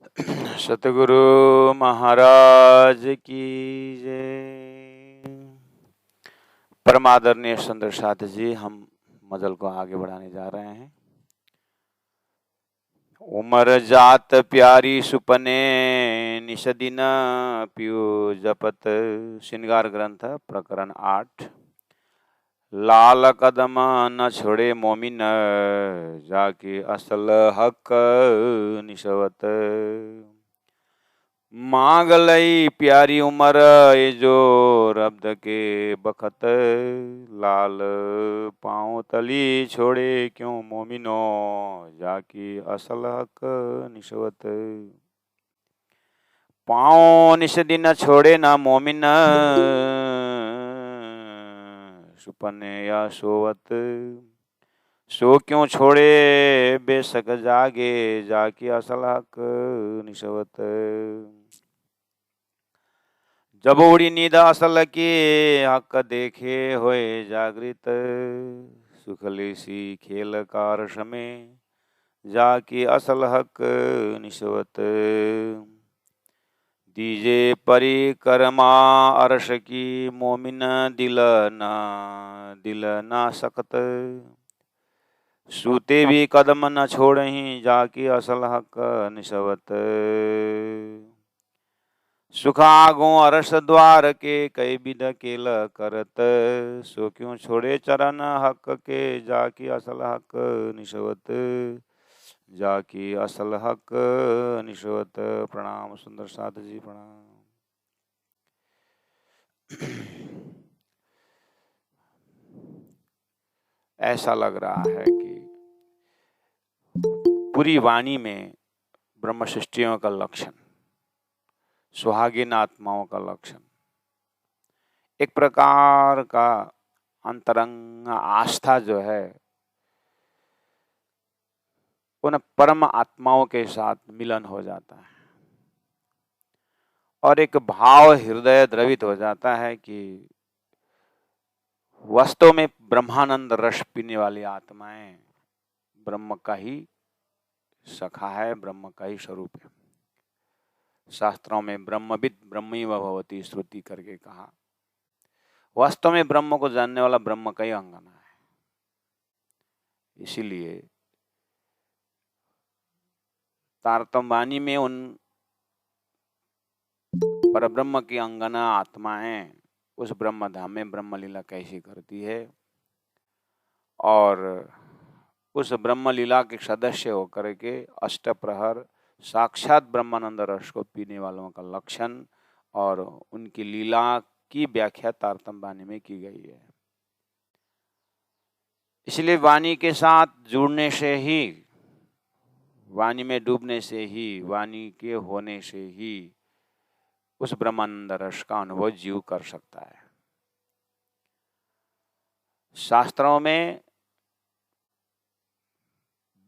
सतगुरु महाराज की जय। परम आदरणीय सुंदर साथ जी, हम मजल को आगे बढ़ाने जा रहे हैं। उमर जात प्यारी सुपने निश दिन पियो जपत। श्रृंगार ग्रंथ प्रकरण 8। लाल कदम न छोड़े मोमिन जाके असल हक निशवत। मांग लई प्यारी उमर ये जो रब्द के बखत। लाल पाँव तली छोड़े क्यों मोमिनो जाकी असल हक निशवत। पाँव निश दिन छोड़े ना मोमिन सुपने या सोवत। सो क्यों छोड़े बेशक जागे जाकी असल हक निशवत। जब उड़ी नींद असल की हक देखे होए जागृत। सुखली सी खेल कारश में जाकी असल हक निशवत। दीजे परिक्रमा अरश की मोमिन दिल ना सकत। सूते भी कदम न छोड़ही जाकी असल हक निशवत। सुखागो अरस द्वार के कई विध केल करत। सो क्यों छोड़े चरण हक के जाकी असल हक निशवत। जाकी असल हक निशवत। प्रणाम सुंदर साथ जी, प्रणाम। ऐसा लग रहा है कि पूरी वाणी में ब्रह्म सृष्टियों का लक्षण, सुहागिन आत्माओं का लक्षण, एक प्रकार का अंतरंग आस्था जो है उन परम आत्माओं के साथ मिलन हो जाता है और एक भाव हृदय द्रवित हो जाता है कि वास्तव में ब्रह्मानंद रस पीने वाली आत्माएं ब्रह्म का ही सखा है, ब्रह्म का ही स्वरूप है। शास्त्रों में ब्रह्मविद ब्रह्मैव भवति श्रुति करके कहा। वास्तव में ब्रह्म को जानने वाला ब्रह्म का ही अंगना है। इसीलिए तारतम्य में उन परब्रह्म की अंगना आत्माएं उस ब्रह्म धाम में ब्रह्म लीला कैसी करती है और उस ब्रह्म लीला के सदस्य होकर के अष्टप्रहर साक्षात ब्रह्मानंद रस को पीने वालों का लक्षण और उनकी लीला की व्याख्या तारतम्य वाणी में की गई है। इसलिए वाणी के साथ जुड़ने से ही, वाणी में डूबने से ही, वाणी के होने से ही उस ब्रह्मानंद रस का अनुभव जीव कर सकता है। शास्त्रों में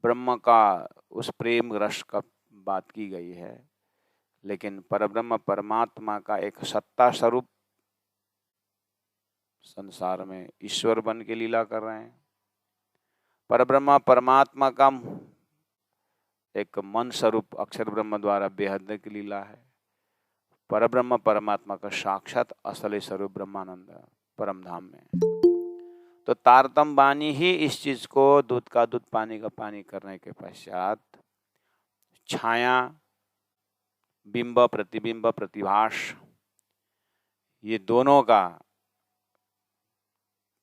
ब्रह्म का उस प्रेम रस का बात की गई है, लेकिन परब्रह्म परमात्मा का एक सत्ता स्वरूप संसार में ईश्वर बन के लीला कर रहे हैं। परब्रह्म परमात्मा का एक मन स्वरूप अक्षर ब्रह्म द्वारा बेहद की लीला है। परब्रह्म परमात्मा का साक्षात असली स्वरूप ब्रह्मानंद परम धाम में। तो तारतम्य वाणी ही इस चीज को दूध का दूध पानी का पानी करने के पश्चात छाया, बिंब, प्रतिबिंब, प्रतिभास, ये दोनों का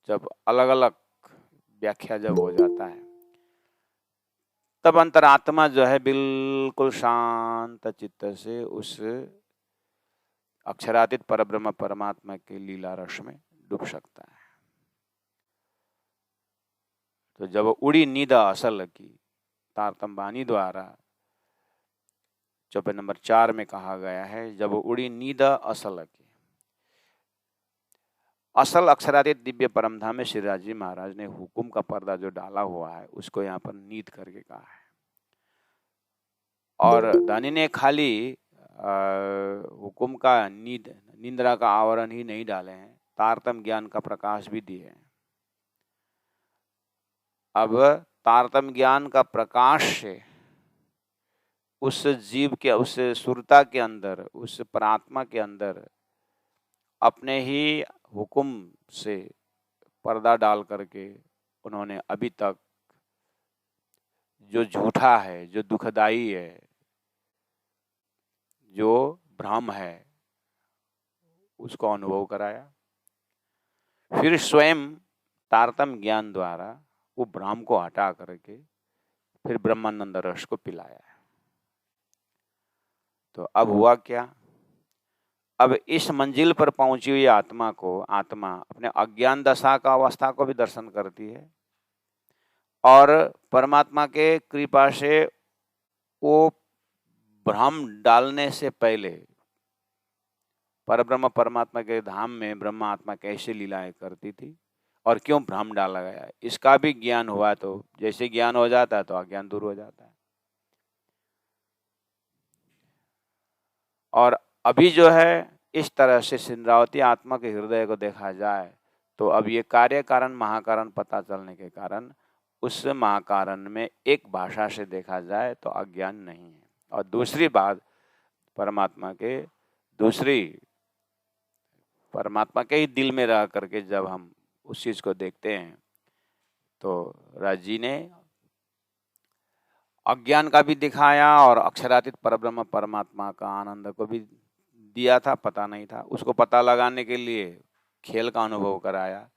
जब अलग अलग व्याख्या जब हो जाता है तब अंतरात्मा जो है बिल्कुल शांत चित्त से उस अक्षरातीत परब्रह्म परमात्मा के लीला रस में डूब सकता है। तो जब उड़ी नींद असल की तारतम्य वाणी द्वारा चौपाई नंबर 4 में कहा गया है, जब उड़ी नींद असल की, असल अक्षरातीत दिव्य परमधाम में श्री राज जी महाराज ने हुकुम का पर्दा जो डाला हुआ है उसको यहाँ पर नींद करके कहा है। और दानी ने खाली हुकुम का निंद्रा का आवरण ही नहीं डाले हैं, तारतम्य ज्ञान का प्रकाश भी दिए हैं। अब तारतम्य ज्ञान का प्रकाश से उस जीव के, उस सुरता के अंदर, उस परात्मा के अंदर अपने ही हुक्म से पर्दा डाल करके उन्होंने अभी तक जो झूठा है, जो दुखदाई है, जो भ्रम है, उसको अनुभव कराया। फिर स्वयं तारतम्य ज्ञान द्वारा वो भ्रम को हटा करके फिर ब्रह्मानंद रस को पिलाया। तो अब हुआ क्या? अब इस मंजिल पर पहुंची हुई आत्मा अपने अज्ञान दशा का अवस्था को भी दर्शन करती है, और परमात्मा के कृपा से वो भ्रम डालने से पहले परब्रह्म परमात्मा के धाम में ब्रह्मा आत्मा कैसे लीलाएं करती थी और क्यों भ्रम डाला गया, इसका भी ज्ञान हुआ। तो जैसे ज्ञान हो जाता है तो अज्ञान दूर हो जाता है। और अभी जो है इस तरह से सिंद्रावती आत्मा के हृदय को देखा जाए तो अब ये कार्य कारण महाकारण पता चलने के कारण उस महाकारण में एक भाषा से देखा जाए तो अज्ञान नहीं है। और दूसरी बात, परमात्मा के ही दिल में रह करके जब हम उस चीज को देखते हैं तो राज जी ने अज्ञान का भी दिखाया और अक्षरातीत परब्रह्म परमात्मा का आनंद को भी दिया था, पता नहीं था। उसको पता लगाने के लिए खेल का अनुभव कराया।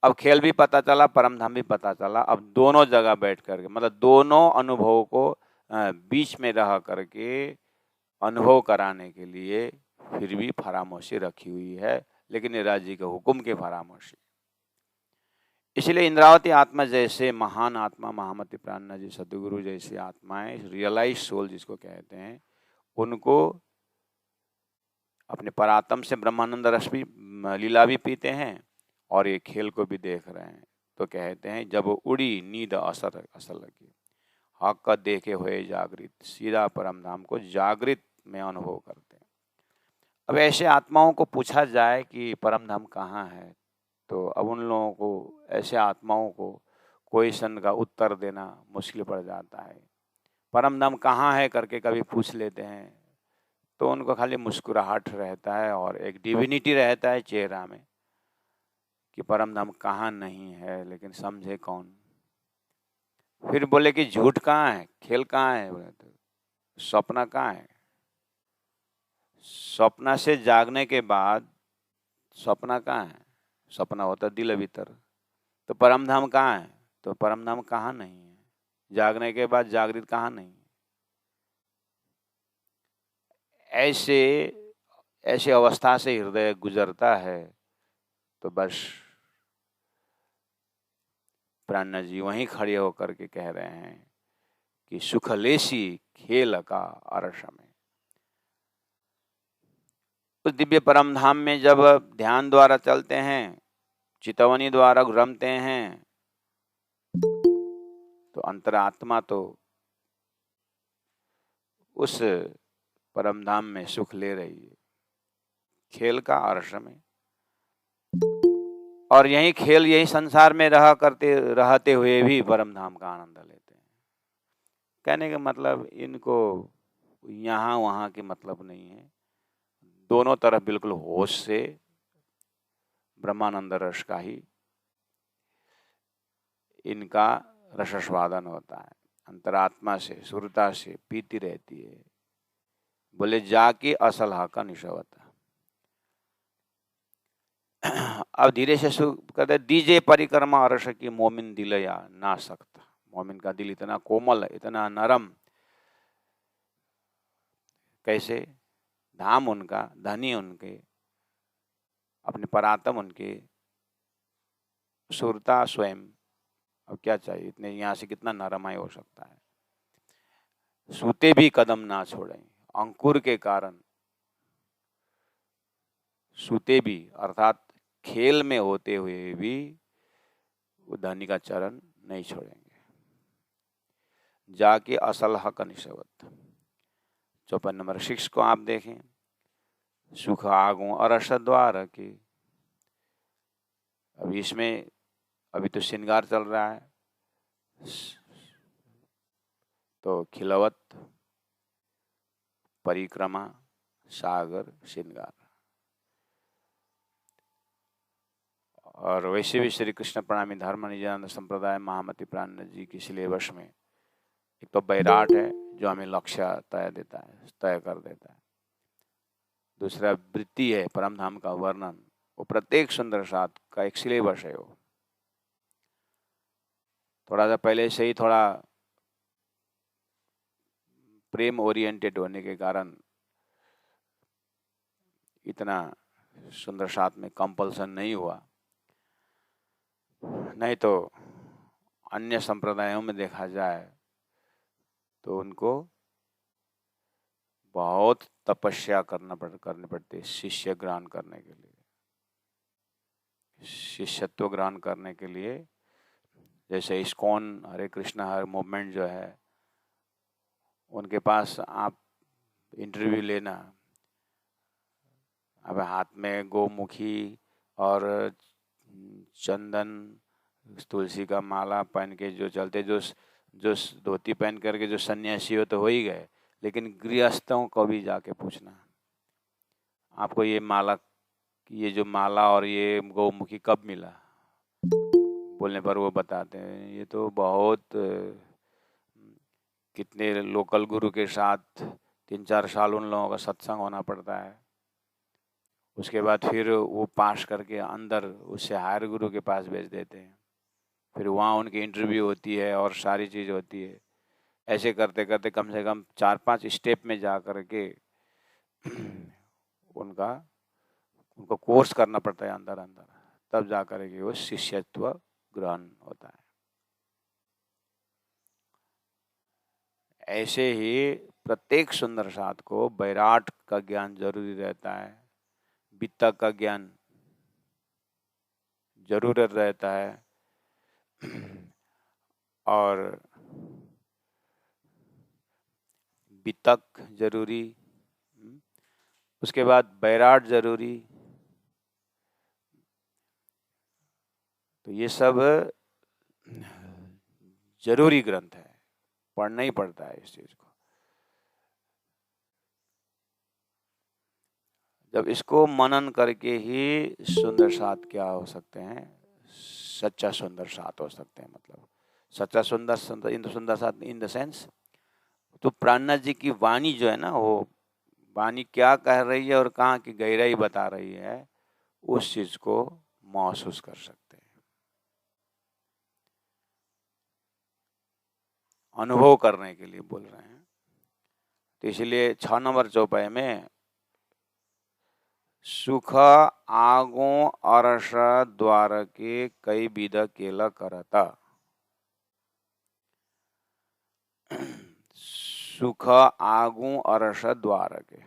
अब खेल भी पता चला, परमधाम भी पता चला। अब दोनों जगह बैठ करके, मतलब दोनों अनुभवों को बीच में रह करके अनुभव कराने के लिए फिर भी फरामोशी रखी हुई है, लेकिन ये राज्य के हुक्म के फरामोशी। इसलिए इंद्रावती आत्मा जैसे महान आत्मा, महामति प्राणनाथ जी सदगुरु जैसी आत्माएं, रियलाइज सोल जिसको कहते हैं, उनको अपने परात्म से ब्रह्मानंद रस भी, लीला भी पीते हैं और ये खेल को भी देख रहे हैं। तो कहते हैं जब उड़ी नींद असर लगी, हक का देखे हुए जागृत, सीधा परम धाम को जागृत में अनुभव करते हैं। अब ऐसे आत्माओं को पूछा जाए कि परम धाम कहाँ है, तो अब उन लोगों को, ऐसे आत्माओं को क्वेश्चन का उत्तर देना मुश्किल पड़ जाता है। परम धाम कहाँ है करके कभी पूछ लेते हैं तो उनको खाली मुस्कुराहट रहता है और एक डिविनिटी रहता है चेहरा में कि परम धाम कहाँ नहीं है, लेकिन समझे कौन। फिर बोले कि झूठ कहाँ है, खेल कहाँ है, बोले तो सपना कहाँ है। सपना से जागने के बाद सपना कहाँ है, सपना होता दिल भीतर। तो परम धाम कहाँ है, तो परम धाम कहाँ नहीं है। जागने के बाद जागृत कहाँ नहीं है। ऐसे अवस्था से हृदय गुजरता है तो बस प्राणनाथ जी वहीं खड़े होकर के कह रहे हैं कि सुखलेसी खेल का अर्श में। उस दिव्य परम धाम में जब ध्यान द्वारा चलते हैं, चितवनी द्वारा रमते हैं, तो अंतरात्मा तो उस परम धाम में सुख ले रही है, खेल का अर्श में। और यही खेल, यही संसार में रहते हुए भी परम धाम का आनंद लेते हैं। कहने का मतलब इनको यहाँ वहाँ की मतलब नहीं है, दोनों तरफ बिल्कुल होश से ब्रह्मानंद रस का ही इनका रसस्वादन होता है। अंतरात्मा से, सुरता से पीती रहती है। बोले जाके असल हक निशवता। अब धीरे से कहते दीजे परिक्रमा अरस की मोमिन दिलया ना सकता। मोमिन का दिल इतना कोमल है, इतना नरम। कैसे? धाम उनका, धनी उनके, अपने परात्म उनके, सुरता स्वयं। अब क्या चाहिए, इतने यहाँ से कितना नरमाई हो सकता है। सूते भी कदम ना छोड़ें, अंकुर के कारण सूते भी, अर्थात खेल में होते हुए भी वो धनी का चरण नहीं छोड़ेंगे। जाके असल हक निशवत। 54 नंबर 6 को आप देखें, सुख आगो अरस द्वार की। अभी इसमें अभी तो श्रृंगार चल रहा है, तो खिलवत परिक्रमा सागर श्रृंगार। और वैसे भी श्री कृष्ण प्रणामी धर्म निजानंद संप्रदाय महामति प्राणनाथ जी की सिलेबस में एक तो बैराट है जो हमें लक्ष्य तय कर देता है। दूसरा वृत्ति है परम धाम का वर्णन, वो प्रत्येक सुंदर साथ का एक सिलेबस है। वो थोड़ा सा पहले से ही थोड़ा प्रेम ओरिएंटेड होने के कारण इतना सुंदर साथ में कंपल्सन नहीं हुआ, नहीं तो अन्य संप्रदायों में देखा जाए तो उनको बहुत तपस्या करनी पड़ती है शिष्य ग्रहण करने के लिए, शिष्यत्व ग्रहण करने के लिए। जैसे इस्कॉन हरे कृष्णा हर मूवमेंट जो है, उनके पास आप इंटरव्यू लेना, अब हाथ में गोमुखी और चंदन तुलसी का माला पहन के जो चलते, जो धोती पहन करके जो सन्यासी हो तो हो ही गए, लेकिन गृहस्थों को भी जाके पूछना आपको ये जो माला और ये गौमुखी कब मिला, बोलने पर वो बताते हैं ये तो बहुत कितने लोकल गुरु के साथ 3-4 साल उन लोगों का सत्संग होना पड़ता है। उसके बाद फिर वो पास करके अंदर उससे हायर गुरु के पास भेज देते हैं, फिर वहाँ उनकी इंटरव्यू होती है और सारी चीज़ होती है। ऐसे करते करते कम से कम 4-5 स्टेप में जा कर के उनको कोर्स करना पड़ता है अंदर अंदर, तब जा कर के वो शिष्यत्व ग्रहण होता है। ऐसे ही प्रत्येक सुंदर साथ को बैराट का ज्ञान जरूरी रहता है, वित्त का ज्ञान जरूर रहता है, और वितक जरूरी, उसके बाद बैराट जरूरी। तो ये सब जरूरी ग्रंथ है, पढ़ना ही पड़ता है इस चीज को। जब इसको मनन करके ही सुंदर साथ क्या हो सकते हैं, सच्चा सुंदर साथ हो सकते हैं। मतलब सच्चा सुंदर साथ इन द सेंस, तो प्राणनाथ जी की वाणी जो है ना, वो वाणी क्या कह रही है और कहाँ की गहराई बता रही है, उस चीज को महसूस कर सकते हैं, अनुभव करने के लिए बोल रहे हैं। तो इसलिए 6 नंबर चौपाई में सुख आगो अरस द्वार के कई विध केला करता, सुख आगू अरस द्वार के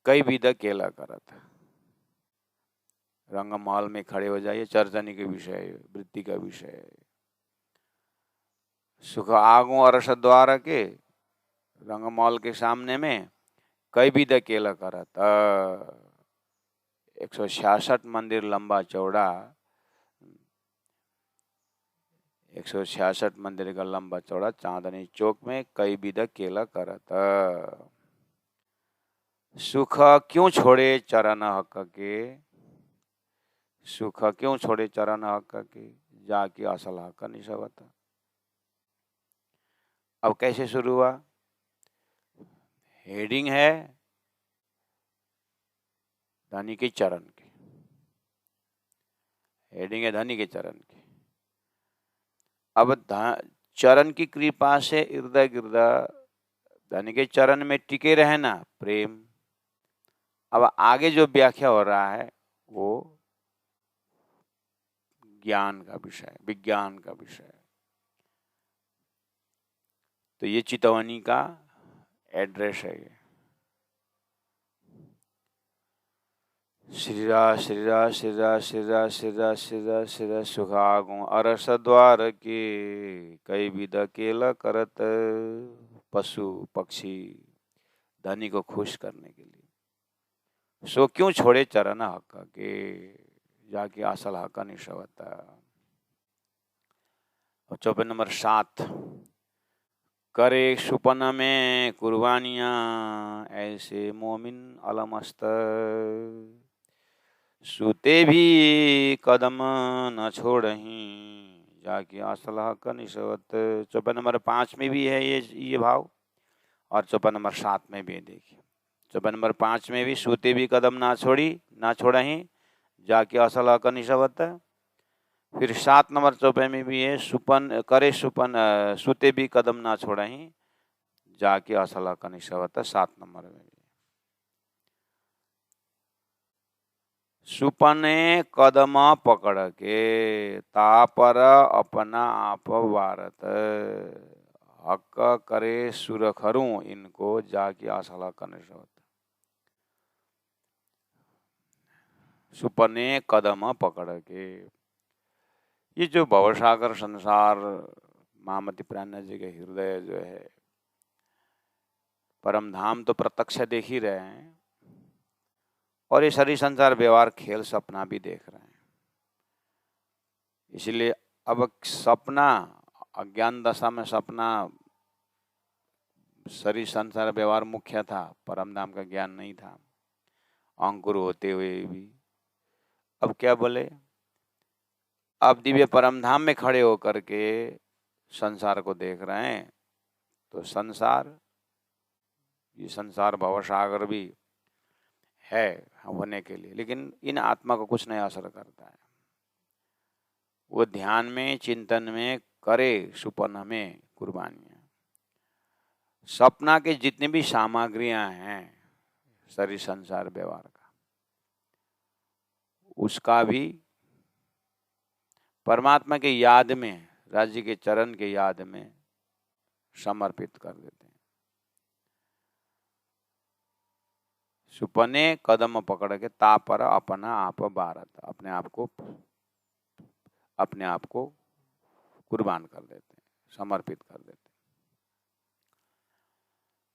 कई विध केला करता। रंग महल में खड़े हो जाइए, चर्चनी के विषय, वृत्ति का विषय। सुख आगू अरस द्वार के, रंगमहल के सामने में कई विध केला करता। 166 मंदिर लंबा चौड़ा, 166 मंदिर का लंबा चौड़ा चांदनी चौक में कई विध केला करता। सुख क्यों छोड़े चरण हक के, सुख क्यों छोड़े चरण हक के, जाके असल हक निशवत। अब कैसे शुरू हुआ? हेडिंग है धनी के चरण की, हेडिंग है धनी के चरण की। अब चरण की कृपा से इर्द गिर्द धनी के चरण में टिके रहना प्रेम। अब आगे जो व्याख्या हो रहा है वो ज्ञान का विषय, विज्ञान का विषय। तो ये चितवनी का एड्रेस है। ये श्रीरा श्रीरा श्रीरा श्रीरा श्रीरा श्रीरा श्रीरा सुखागो अरस द्वार के कई विध केला करत। पशु पक्षी धनी को खुश करने के लिए। सो क्यों छोड़े चरण हक के, जाके असल हक निशवता। और चौपाई नंबर 7, करे सुपन में कुर्बानियाँ, ऐसे मोमिन अलमस्त। सूते भी कदम न छोड़हीं, जाके असलह का निशवत। चौपाई नंबर 5 में भी है ये भाव, और चौपाई नंबर 7 में भी है। देखिए चौपाई नंबर 5 में भी सूते भी कदम ना छोड़हीं, जाके असलह का निशवत। फिर 7 नंबर चौपाई में भी है, सूते भी कदम ना छोड़हीं, जाके असलह का निशवत। 7 नंबर में भी सुपने कदम पकड़ के, तापर अपना आप वारत। हक करे सुरखरूं इनको, जाके असला का निशवत। सुपने कदम पकड़ के, ये जो भवसागर संसार महामती प्राज्ञा जी के हृदय जो है, परम धाम तो प्रत्यक्ष देख ही रहे हैं, और ये शरीर संसार व्यवहार खेल सपना भी देख रहे हैं। इसलिए अब सपना, अज्ञान दशा में सपना, शरीर संसार व्यवहार मुख्य था, परम धाम का ज्ञान नहीं था अंकुर होते हुए भी। अब क्या बोले, अब दिव्य परम धाम में खड़े होकर के संसार को देख रहे हैं, तो संसार, ये संसार भवसागर भी है होने के लिए, लेकिन इन आत्मा को कुछ नहीं असर करता है। वो ध्यान में, चिंतन में करे सुपन में कुर्बानियां। सपना के जितने भी सामग्रियां हैं शरीर संसार व्यवहार का, उसका भी परमात्मा के याद में, राज्य के चरण के याद में समर्पित कर देते हैं। सुपने कदम पकड़ के, तापर अपना आप भारत, अपने आप को कुर्बान कर देते हैं, समर्पित कर देते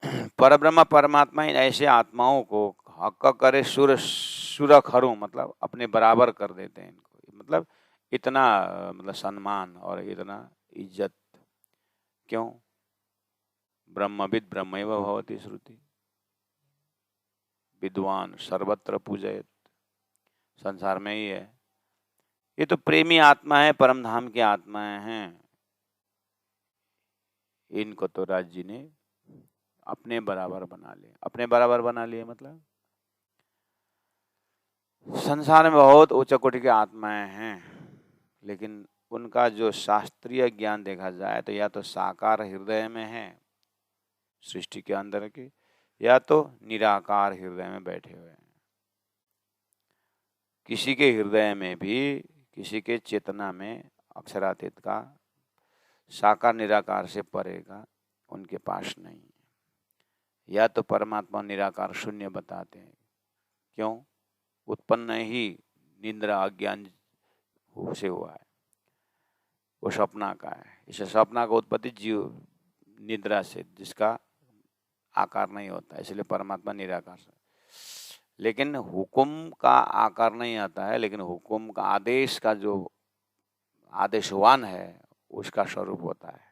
हैं। परब्रह्म परमात्मा इन ऐसे आत्माओं को हक करे सुरखरूं, मतलब अपने बराबर कर देते हैं इनको। मतलब इतना मतलब सम्मान और इतना इज्जत। क्यों? ब्रह्मविद ब्रह्मैव भवति श्रुति, विद्वान सर्वत्र पूजयत। संसार में ही है, ये तो प्रेमी आत्मा है, परम धाम की आत्माएं हैं। इनको तो राज जी ने अपने बराबर बना लिया। अपने बराबर बना लिए मतलब संसार में बहुत उच्च कोटि की आत्माएं हैं, लेकिन उनका जो शास्त्रीय ज्ञान देखा जाए तो या तो साकार हृदय में है सृष्टि के अंदर के, या तो निराकार हृदय में बैठे हुए हैं। किसी के हृदय में भी, किसी के चेतना में अक्षरातीत का, साकार निराकार से परे का उनके पास नहीं है। या तो परमात्मा निराकार शून्य बताते हैं। क्यों? उत्पन्न ही निद्रा अज्ञान से हुआ है, वो सपना का है। इस सपना का उत्पत्ति जीव निद्रा से, जिसका आकार नहीं होता, इसलिए परमात्मा निराकार से। लेकिन हुक्म का आकार नहीं आता है, लेकिन हुक्म का आदेश का जो आदेशवान है उसका स्वरूप होता है।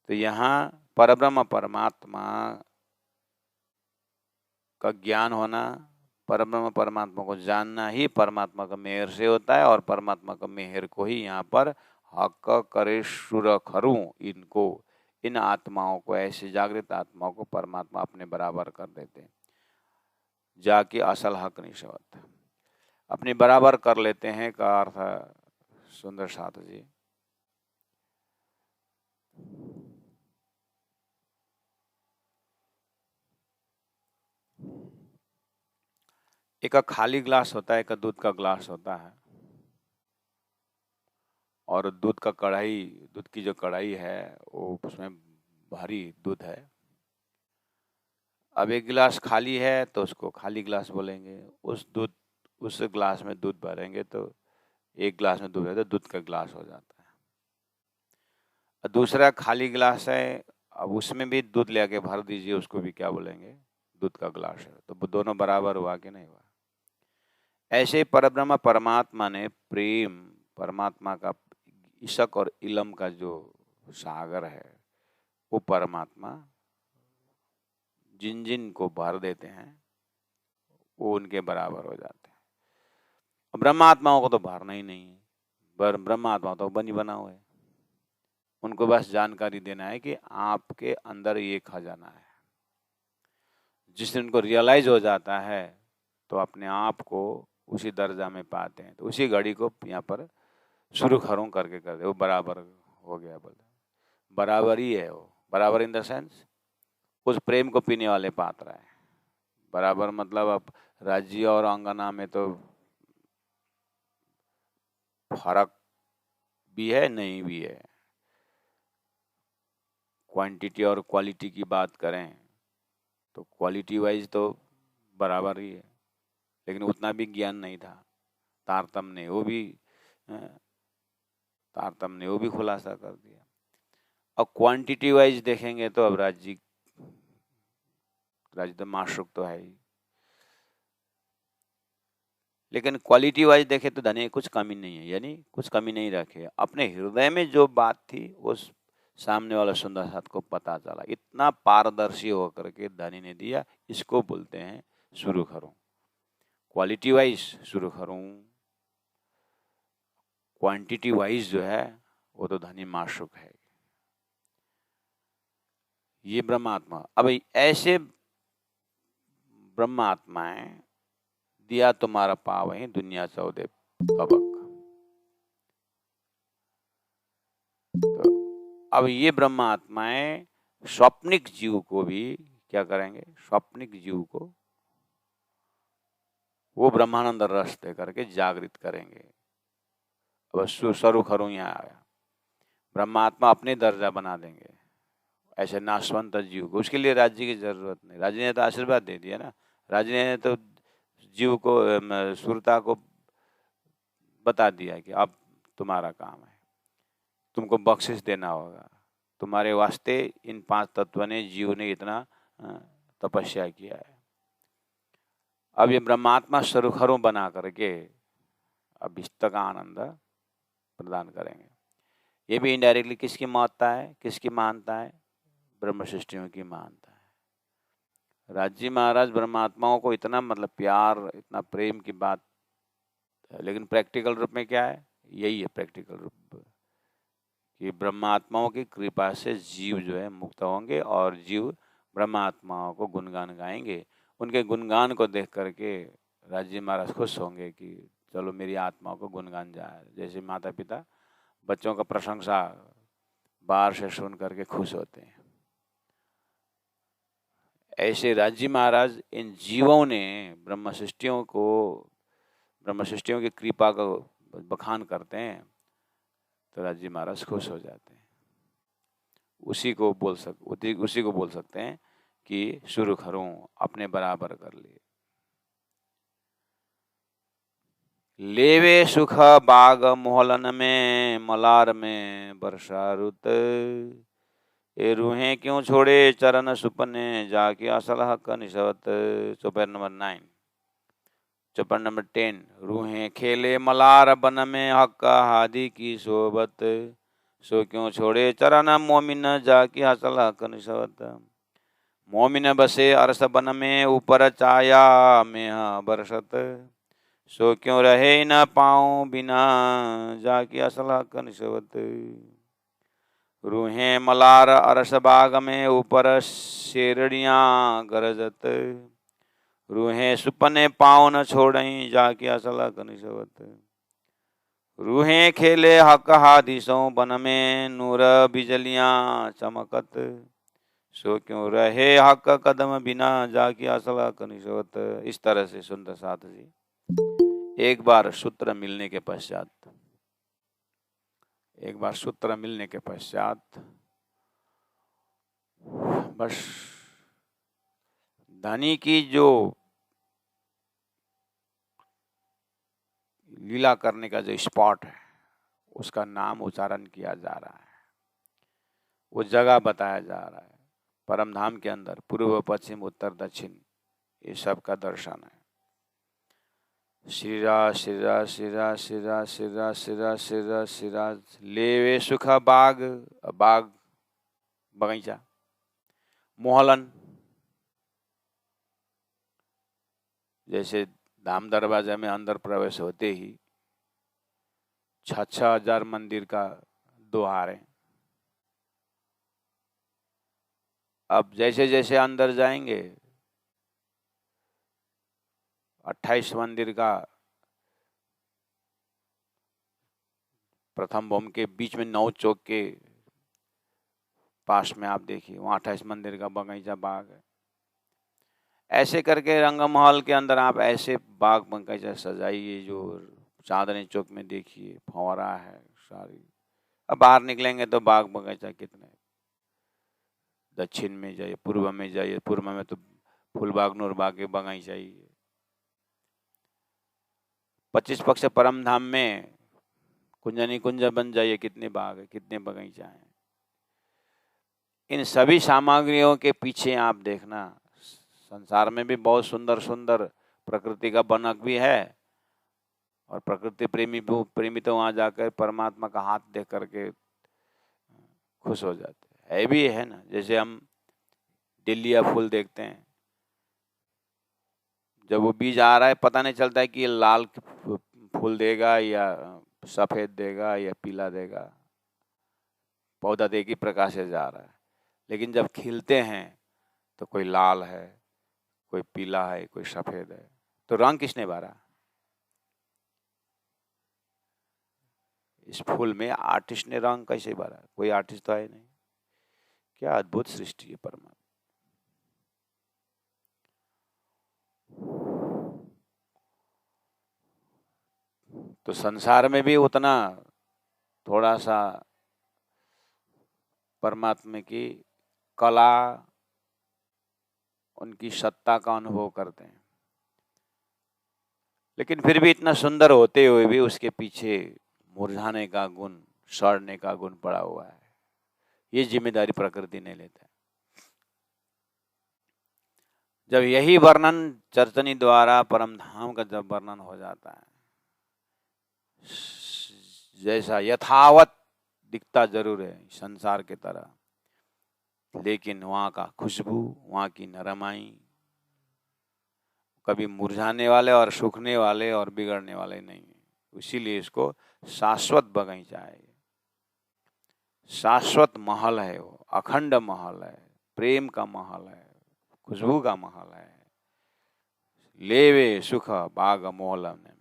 तो यहाँ परब्रह्म परमात्मा का ज्ञान होना, परब्रह्म परमात्मा को जानना ही परमात्मा का मेहर से होता है, और परमात्मा का मेहर को ही यहाँ पर हक करे सुरखरूं इनको, इन आत्माओं को, ऐसी जागृत आत्माओं को परमात्मा अपने बराबर कर देते हैं। जाके असल हक निशवत, अपने बराबर कर लेते हैं का अर्थ सुंदर साथ जी। एक खाली ग्लास होता है, एक दूध का ग्लास होता है, और दूध का कढ़ाई, दूध की जो कढ़ाई है वो उसमें भारी दूध है। अब एक गिलास खाली है तो उसको खाली ग्लास बोलेंगे। उस ग्लास में दूध भरेंगे तो एक ग्लास में दूध है तो दूध का ग्लास हो जाता है। दूसरा खाली ग्लास है, अब उसमें भी दूध लेके भर दीजिए, उसको भी क्या बोलेंगे? दूध का ग्लास है। तो दोनों बराबर हुआ कि नहीं हुआ? ऐसे परब्रह्म परमात्मा ने प्रेम, परमात्मा का इशक और इलम का जो सागर है, वो परमात्मा जिन जिन को भर देते हैं वो उनके बराबर हो जाते हैं। ब्रह्मात्माओं को तो भरना ही नहीं है, ब्रह्मात्मा तो बनी बना हुआ है। उनको बस जानकारी देना है कि आपके अंदर ये खजाना है। जिस दिन उनको रियलाइज हो जाता है तो अपने आप को उसी दर्जा में पाते हैं। तो उसी घड़ी को यहाँ पर शुरू खरों करके कर दे, वो बराबर हो गया। बोले बराबर ही है वो, बराबर इन द सेंस उस प्रेम को पीने वाले पात्र है। बराबर मतलब अब राज्य और अंगना में तो फर्क भी है, नहीं भी है। क्वांटिटी और क्वालिटी की बात करें तो क्वालिटी वाइज तो बराबर ही है, लेकिन उतना भी ज्ञान नहीं था। तारतम्य ने वो भी खुलासा कर दिया। अब क्वांटिटी वाइज देखेंगे तो अब राज्य तो माशूक तो है ही, लेकिन क्वालिटी वाइज देखे तो धनी कुछ कमी नहीं है, यानी कुछ कमी नहीं रखे। अपने हृदय में जो बात थी उस सामने वाला सुंदर साथ को पता चला, इतना पारदर्शी होकर के धनी ने दिया। इसको बोलते हैं शुरू करूं, क्वालिटी वाइज शुरू करूं, क्वांटिटी वाइज जो है वो तो धनी माशूक है। ये ब्रह्मात्मा, अब ऐसे ब्रह्मात्माएं दिया तुम्हारा पावहीं दुनिया 14 कबक। तो अब ये ब्रह्मात्माएं स्वप्निक जीव को भी क्या करेंगे, स्वप्निक जीव को वो ब्रह्मानंद रस दे करके जागृत करेंगे। अब स्वरूप खरू यहाँ आया, ब्रह्मात्मा अपने दर्जा बना देंगे ऐसे नाशवंत जीव को। उसके लिए राज्य की जरूरत नहीं, राज्य ने तो आशीर्वाद दे दिया ना। राज्य ने तो जीव को सुरता को बता दिया कि अब तुम्हारा काम है, तुमको बख्शिश देना होगा। तुम्हारे वास्ते इन 5 तत्व ने, जीव ने इतना तपस्या किया है। अब ये ब्रह्मात्मा स्वरूखरों बना करके अब इष्ट का आनंद प्रदान करेंगे। ये भी इनडायरेक्टली किसकी महत्ता है, किसकी महानता है, ब्रह्म सृष्टियों की महानता है। राज्य महाराज ब्रह्मात्माओं को इतना मतलब प्यार, इतना प्रेम की बात है, लेकिन प्रैक्टिकल रूप में क्या है, यही है प्रैक्टिकल रूप कि ब्रह्मात्माओं की कृपा से जीव जो है मुक्त होंगे और जीव ब्रह्मात्माओं को गुणगान गाएंगे। उनके गुणगान को देख करके राज्य महाराज खुश होंगे कि चलो मेरी आत्माओं को गुणगान जाए। जैसे माता पिता बच्चों का प्रशंसा बाहर से सुन करके खुश होते हैं, ऐसे राज्य महाराज इन जीवों ने ब्रह्म सृष्टियों की कृपा को बखान करते हैं तो राज्य महाराज खुश हो जाते हैं। उसी को बोल सकते हैं कि शुरू करूं, अपने बराबर कर लिए। लेवे सुख बाग मोहलन में, मलार में वर्षा रुत। ए रूहें क्यों छोड़े चरण सुपने, जाके असल हक निशवत। चौपाई नंबर 9। चौपाई नंबर 10। रूहें खेले मलार बन में, हक हादी की सोबत। सो क्यों छोड़े चरण मोमिन, जाके असल हक निशवत। मोमिन बसे अरस बन में, ऊपर चाया में बरसत। सो क्यों रहे न पाऊं बिना, जाके असल हक निशवत। रूहें मलार अरस बाग में, ऊपर शेरड़ियां गरजत। रूहें सुपने पाँव न छोड़ई, जाके असल हक निशवत। रूहें खेले हक हादिसों बन में, नूर बिजलियां चमकत। सो क्यों रहे हक कदम बिना, जाके असल हक निशवत। इस तरह से सुंदर साथ जी एक बार सूत्र मिलने के पश्चात बस धनी की जो लीला करने का जो स्पॉट है उसका नाम उच्चारण किया जा रहा है, वो जगह बताया जा रहा है। परमधाम के अंदर पूर्व पश्चिम उत्तर दक्षिण ये सब का दर्शन है। श्रीराज श्रीराज श्रीराज श्रीराज श्रीराज श्रीराज श्रीराज श्रीराज। लेवे सुख बाग, बाग बगीचा। मोहलन, जैसे धाम दरवाजा में अंदर प्रवेश होते ही 6,000 मंदिर का द्वार है। अब जैसे जैसे अंदर जाएंगे 28 मंदिर का, प्रथम भूमि के बीच में 9 चौक के पास में आप देखिए, वहाँ 28 मंदिर का बगीचा बाग है। ऐसे करके रंगमहल के अंदर आप ऐसे बाग बगीचा सजाइए, जो चांदनी चौक में देखिए फंवरा है सारी। अब बाहर निकलेंगे तो बाग बगीचा कितने, दक्षिण में जाइए, पूर्व में जाइए, पूर्व में तो फूलबाग नूरबाग के बगीचा ही है। 25 पक्ष परम धाम में कुंजनी कुंज बन जाइए, कितने बाग है, कितने बगीचा हैं। इन सभी सामग्रियों के पीछे आप देखना, संसार में भी बहुत सुंदर सुंदर प्रकृति का बनक भी है, और प्रकृति प्रेमी तो वहाँ जाकर परमात्मा का हाथ देख करके खुश हो जाते है भी है ना। जैसे हम डेलिया फूल देखते हैं, जब वो बीज आ रहा है पता नहीं चलता है कि ये लाल फूल देगा या सफेद देगा या पीला देगा, पौधा एक ही प्रकार से जा रहा है। लेकिन जब खिलते हैं तो कोई लाल है, कोई पीला है, कोई सफेद है, तो रंग किसने भरा? इस फूल में आर्टिस्ट ने रंग कैसे भरा? कोई आर्टिस्ट तो है नहीं। क्या अद्भुत सृष्टि है परमात्मा। तो संसार में भी उतना थोड़ा सा परमात्मा की कला, उनकी सत्ता का अनुभव करते हैं। लेकिन फिर भी इतना सुंदर होते हुए भी उसके पीछे मुरझाने का गुण, सड़ने का गुण पड़ा हुआ है। ये जिम्मेदारी प्रकृति नहीं लेता है। जब यही वर्णन चर्चनी द्वारा परम धाम का जब वर्णन हो जाता है, जैसा यथावत दिखता जरूर है संसार के तरह, लेकिन वहाँ का खुशबू, वहाँ की नरमाई कभी मुरझाने वाले और सूखने वाले और बिगड़ने वाले नहीं है। इसीलिए इसको शाश्वत बगीचा है, शाश्वत महल है, वो अखंड महल है, प्रेम का महल है, खुशबू का महल है। लेवे सुख बाग मोहल में,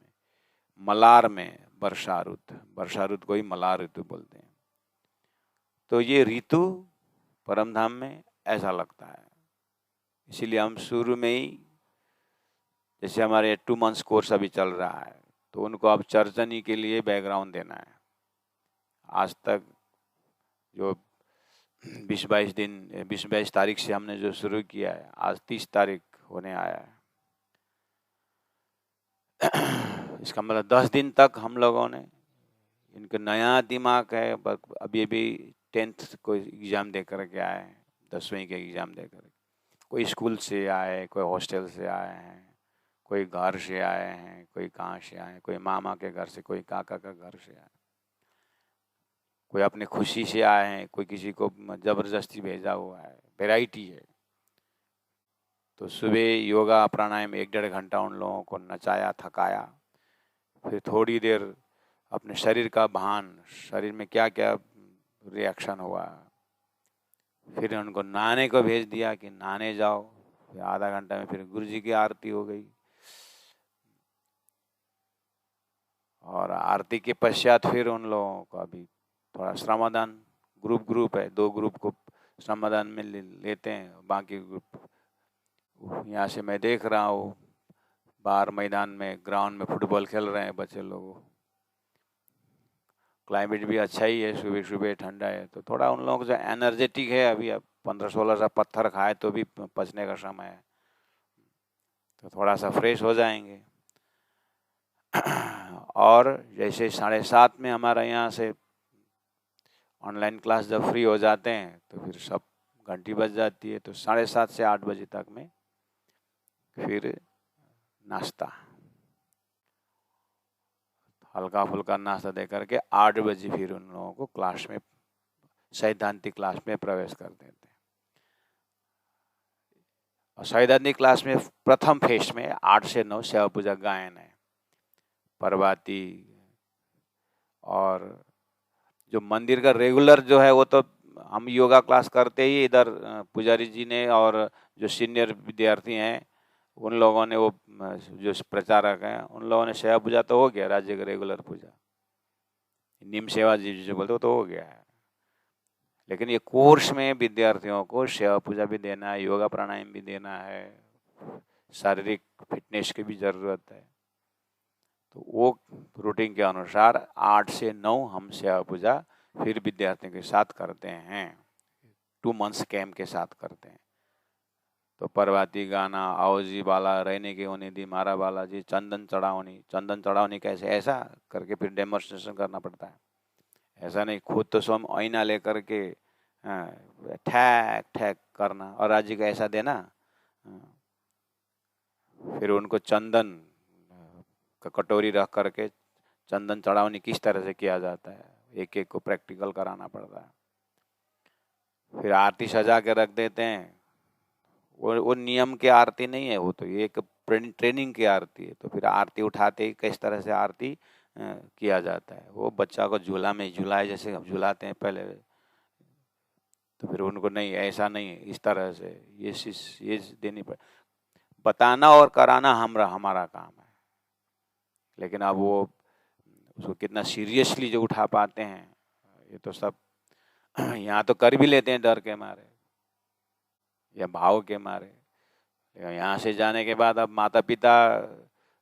मलार में वर्षा ऋतु, वर्षा ऋतु को ही मलार ऋतु बोलते हैं। तो ये ऋतु परमधाम में ऐसा लगता है। इसीलिए हम शुरू में ही, जैसे हमारे 2 मंथ्स कोर्स अभी चल रहा है, तो उनको अब चर्चनी के लिए बैकग्राउंड देना है। आज तक जो 20-22 तारीख से हमने जो शुरू किया है, आज 30 तारीख होने आया है। इसका मतलब 10 दिन तक हम लोगों ने, इनका नया दिमाग है, अभी 10th को एग्ज़ाम दे करके आए हैं, 10वीं के एग्ज़ाम दे कर, कोई स्कूल से आए, कोई हॉस्टल से आए हैं, कोई घर से आए हैं, कोई कहाँ से आए, कोई मामा के घर से, कोई काका का घर से आए, कोई अपने खुशी से आए हैं, कोई किसी को जबरदस्ती भेजा हुआ है, वैरायटी है। तो सुबह योगा प्राणायाम 1-1.5 घंटा उन लोगों को नचाया, थकाया, फिर थोड़ी देर अपने शरीर का भान, शरीर में क्या क्या रिएक्शन हुआ, फिर उनको नहाने को भेज दिया कि नहाने जाओ। फिर आधा घंटा में फिर गुरु जी की आरती हो गई, और आरती के पश्चात फिर उन लोगों को अभी थोड़ा श्रमदान, ग्रुप है, 2 ग्रुप को श्रमदान में लेते हैं। बाकी ग्रुप, यहाँ से मैं देख रहा हूँ बाहर मैदान में, ग्राउंड में फुटबॉल खेल रहे हैं बच्चे लोग। क्लाइमेट भी अच्छा ही है, सुबह सुबह ठंडा है, तो थोड़ा उन लोगों को जो एनर्जेटिक है, अभी अब 15-16 सा पत्थर खाए तो भी पचने का समय है, तो थोड़ा सा फ्रेश हो जाएंगे। और जैसे 7:30 में हमारा यहाँ से ऑनलाइन क्लास जब फ्री हो जाते हैं, तो फिर सब घंटी बज जाती है, तो 7:30 से 8 बजे तक में फिर नाश्ता, हल्का फुल्का नाश्ता दे करके 8 बजे फिर उन लोगों को क्लास में सैद्धांतिक क्लास में प्रवेश कर देते हैं। और सैद्धांतिक क्लास में प्रथम फेस में 8 से 9 सेवा पूजा गायन है, प्रभाती। और जो मंदिर का रेगुलर जो है वो तो हम योगा क्लास करते ही इधर पुजारी जी ने और जो सीनियर विद्यार्थी हैं उन लोगों ने, वो जो प्रचारक हैं उन लोगों ने सेवा पूजा तो हो गया, राज्य का रेगुलर पूजा निम सेवा जी जो बोलते हो तो हो गया है। लेकिन ये कोर्स में विद्यार्थियों को सेवा पूजा भी देना है, योगा प्राणायाम भी देना है, शारीरिक फिटनेस की भी जरूरत है। तो वो रूटीन के अनुसार 8 से 9 हम सेवा पूजा फिर विद्यार्थियों के साथ करते हैं, 2 मंथ्स कैंप के साथ करते हैं। तो प्रभाती गाना, आओ जी बाला, रहने की होनी दी मारा बाला जी, चंदन चढ़ावनी कैसे, ऐसा करके फिर डेमोन्स्ट्रेशन करना पड़ता है। ऐसा नहीं खुद तो स्वयं आईना लेकर के ठैक ठैक करना और राज्य का ऐसा देना। फिर उनको चंदन का कटोरी रख करके चंदन चढ़ावनी किस तरह से किया जाता है, एक एक को प्रैक्टिकल कराना पड़ता है। फिर आरती सजा के रख देते हैं। वो नियम की आरती नहीं है, वो तो एक ट्रेनिंग की आरती है। तो फिर आरती उठाते ही किस तरह से आरती किया जाता है, वो बच्चा को झूला में झुलाए जैसे हम झुलाते हैं पहले, तो फिर उनको नहीं, ऐसा नहीं, इस तरह से ये देनी पड़े। बताना और कराना हमारा काम है। लेकिन अब वो उसको कितना सीरियसली जो उठा पाते हैं, ये तो सब यहाँ तो कर भी लेते हैं डर के मारे या भाव के मारे। यहाँ से जाने के बाद अब माता पिता,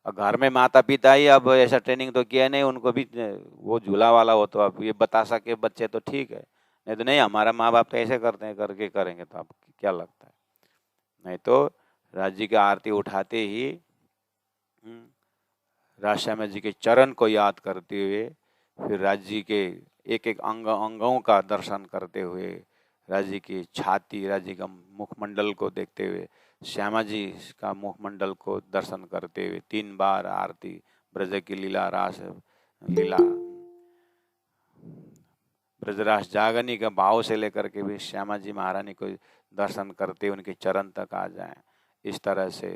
घर में माता पिता ही अब ऐसा ट्रेनिंग तो किया नहीं, उनको भी वो झूला वाला हो तो अब ये बता सके बच्चे तो ठीक है, नहीं तो नहीं हमारा माँ बाप तो ऐसे करते हैं, करके करेंगे तो अब क्या लगता है। नहीं तो राज्य की आरती उठाते ही राजश्यामा जी के चरण को याद करते हुए, फिर राज्य के एक एक अंगों का दर्शन करते हुए, राज्य की छाती, राज्य का मुखमंडल को देखते हुए, श्यामा जी का मुखमंडल को दर्शन करते हुए 3 बार आरती, ब्रज की लीला, रास लीला, ब्रजरास जागनी का भाव से लेकर के भी श्यामा जी महारानी को दर्शन करते उनके चरण तक आ जाएं। इस तरह से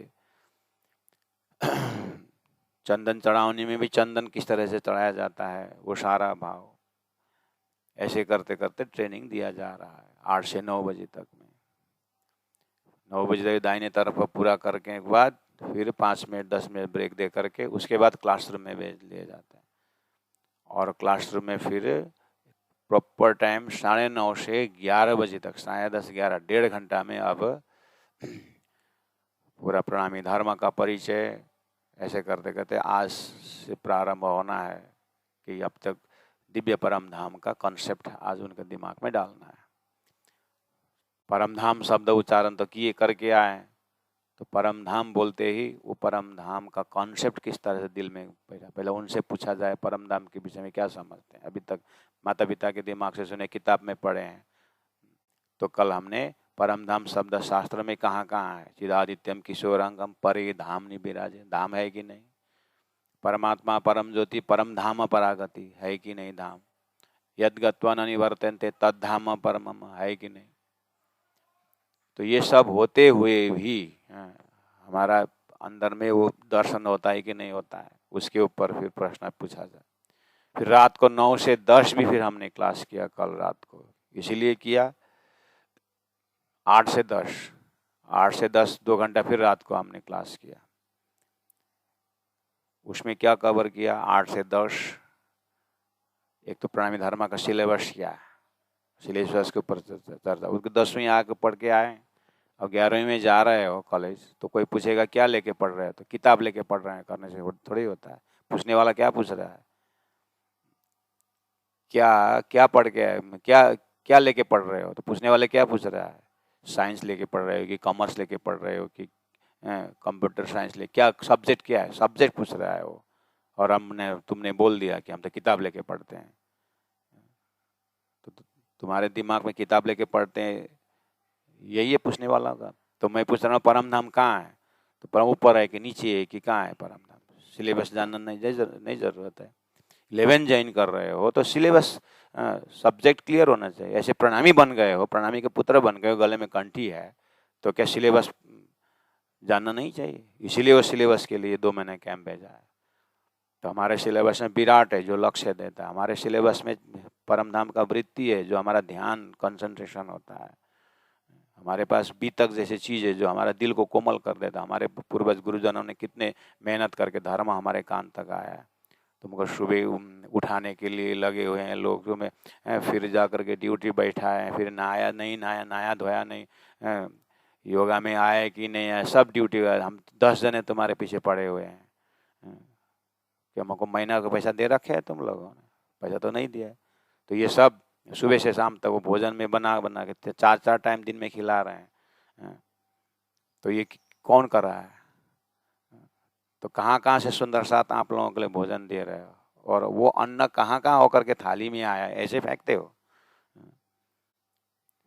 चंदन चढ़ावनी में भी चंदन किस तरह से चढ़ाया जाता है, वो सारा भाव ऐसे करते करते ट्रेनिंग दिया जा रहा है 8 से 9 बजे तक में। 9 बजे तक दाहिने तरफ पूरा करके के बाद फिर 5 मिनट 10 मिनट ब्रेक दे करके उसके बाद क्लासरूम में भेज लिया जाता है। और क्लासरूम में फिर प्रॉपर टाइम 9:30 से 11 बजे तक, 10:30 11, 1.5 घंटा में अब पूरा प्रणामी धर्म का परिचय ऐसे करते करते आज से प्रारंभ होना है कि अब तक दिव्य परम धाम का कॉन्सेप्ट आज उनके दिमाग में डालना है। परम धाम शब्द उच्चारण तो किए करके आए, तो परम धाम बोलते ही वो परम धाम का कॉन्सेप्ट किस तरह से दिल में बैठा, पहले उनसे पूछा जाए परम धाम के विषय में क्या समझते हैं। अभी तक माता पिता के दिमाग से सुने, किताब में पढ़े हैं, तो कल हमने परम धाम शब्द शास्त्र में कहाँ कहाँ है, चिदादित्यम किशोरंगम परे धाम निविराजे, धाम है कि नहीं, परमात्मा परम ज्योति परम धाम परागति है कि नहीं, धाम यद गत्वा न निवर्तन्ते तद धाम परमम है कि नहीं। तो ये सब होते हुए भी हमारा अंदर में वो दर्शन होता है कि नहीं होता है, उसके ऊपर फिर प्रश्न पूछा जाए। फिर रात को 9 से 10 भी फिर हमने क्लास किया कल रात को, इसीलिए किया 8 से 10 2 घंटा फिर रात को हमने क्लास किया। उसमें क्या कवर किया, 8 से 10 एक तो प्रणामी धर्म का सिलेबस किया, सिलेबस के ऊपर चर्चा, उसको 10वीं आके पढ़ के आए और 11वीं में जा रहे हो कॉलेज, तो कोई पूछेगा क्या लेके पढ़ रहे हो, तो किताब लेके पढ़ रहे हैं करने से थोड़ी होता है। पूछने वाला क्या पूछ रहा है, क्या क्या पढ़ के क्या लेके पढ़ रहे हो, तो पूछने वाले क्या पूछ रहा है, साइंस लेके पढ़ रहे हो कि कॉमर्स लेके पढ़ रहे हो कि कंप्यूटर साइंस ले, क्या सब्जेक्ट क्या है, सब्जेक्ट पूछ रहा है वो। और तुमने बोल दिया कि हम तो किताब लेके पढ़ते हैं, तो तुम्हारे दिमाग में किताब लेके पढ़ते हैं यही है पूछने वाला का। तो मैं पूछ रहा हूँ परम धाम कहाँ है, तो परम ऊपर है कि नीचे है कि कहाँ है परम धाम, सिलेबस जानना नहीं जरूरत है। 11 ज्वाइन कर रहे हो तो सिलेबस सब्जेक्ट क्लियर होना चाहिए। ऐसे प्रणामी बन गए हो, प्रणामी के पुत्र बन गए हो, गले में कंठी है, तो क्या सिलेबस जानना नहीं चाहिए? इसीलिए वो सिलेबस के लिए 2 महीने कैंप भेजा है। तो हमारे सिलेबस में विराट है जो लक्ष्य देता है, हमारे सिलेबस में परम धाम का वृत्ति है जो हमारा ध्यान कंसंट्रेशन होता है, हमारे पास बीतक जैसी चीज़ है जो हमारा दिल को कोमल कर देता है। हमारे पूर्वज गुरुजनों ने कितने मेहनत करके धर्म हमारे कान तक आया है। तुमको सुबह उठाने के लिए लगे हुए हैं लोग, तुम्हें फिर जा कर के ड्यूटी बैठा है, फिर नहाया नहीं, नहाया धोया नहीं, योगा में आए कि नहीं आए, सब ड्यूटी। हम 10 जने तुम्हारे पीछे पड़े हुए हैं। क्या हमको महीना का पैसा दे रखे है तुम लोगों ने? पैसा तो नहीं दिया है। तो ये सब सुबह से शाम तक वो भोजन में बना बना के 4 टाइम दिन में खिला रहे हैं। तो ये कौन कर रहा है? तो कहाँ कहाँ से सुंदर साथ आप लोगों के लिए भोजन दे रहे हो, और वो अन्न कहाँ कहाँ होकर के थाली में आया, ऐसे फेंकते हो?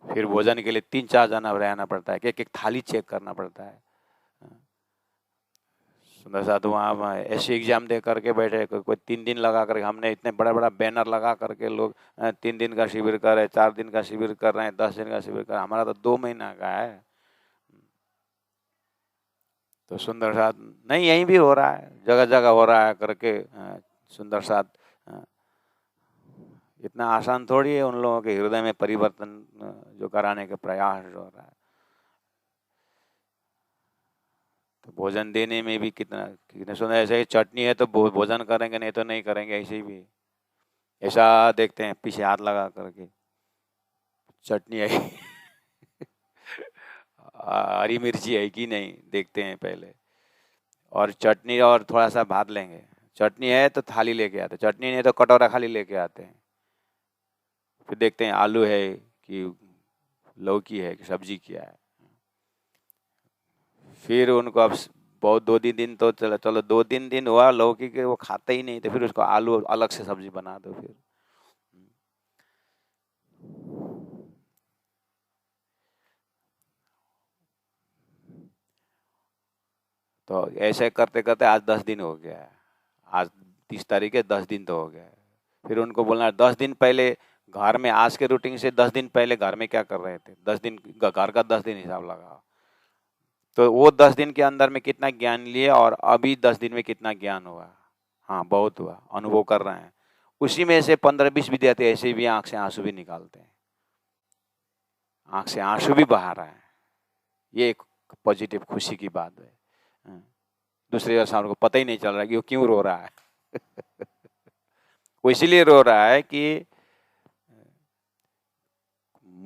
फिर भोजन के लिए 3-4 जना रहना पड़ता है, एक एक थाली चेक करना पड़ता है। सुंदर साथ वहाँ ऐसे एग्जाम दे करके बैठे, कोई 3 दिन लगा करके, हमने इतने बड़ा बड़ा बैनर लगा करके लोग 3 दिन का शिविर कर रहे, 4 दिन का शिविर कर रहे हैं, 10 दिन का शिविर कर रहे हैं। हमारा तो 2 महीना का है। तो सुंदर साथ नहीं, यहीं भी हो रहा है, जगह जगह हो रहा है करके सुंदर साथ। इतना आसान थोड़ी है उन लोगों के हृदय में परिवर्तन जो कराने के प्रयास हो रहा है। तो भोजन देने में भी कितने सुंदर, ऐसे ही चटनी है तो भोजन करेंगे, नहीं तो नहीं करेंगे। ऐसे भी ऐसा देखते हैं पीछे हाथ लगा करके, चटनी है हरी मिर्ची है कि नहीं देखते हैं पहले, और चटनी और थोड़ा सा भात लेंगे। चटनी है तो थाली लेके आते, चटनी नहीं तो कटोरा खाली लेके आते हैं। फिर देखते हैं आलू है कि लौकी है कि सब्जी क्या है। फिर उनको अब बहुत 2-3 दिन तो चलो 2-3 दिन हुआ लौकी के वो खाते ही नहीं, तो फिर उसको आलू अलग से सब्जी बना दो। फिर तो ऐसे करते करते आज 10 दिन हो गया है। आज 30 तारीख है, 10 दिन तो हो गया है। फिर उनको बोलना 10 दिन पहले घर में, आज के रूटीन से 10 दिन पहले घर में क्या कर रहे थे, 10 दिन घर का 10 दिन हिसाब लगाओ। तो वो 10 दिन के अंदर में कितना ज्ञान लिए और अभी 10 दिन में कितना ज्ञान हुआ? हाँ, बहुत हुआ, अनुभव कर रहे हैं। उसी में से 15-20 विद्यार्थी ऐसे भी आंख से आंसू भी निकालते हैं, आंख से आंसू भी बहा रहा है। ये एक पॉजिटिव खुशी की बात है। दूसरे इंसान को पता ही नहीं चल रहा कि वो क्यों रो रहा है वो इसीलिए रो रहा है कि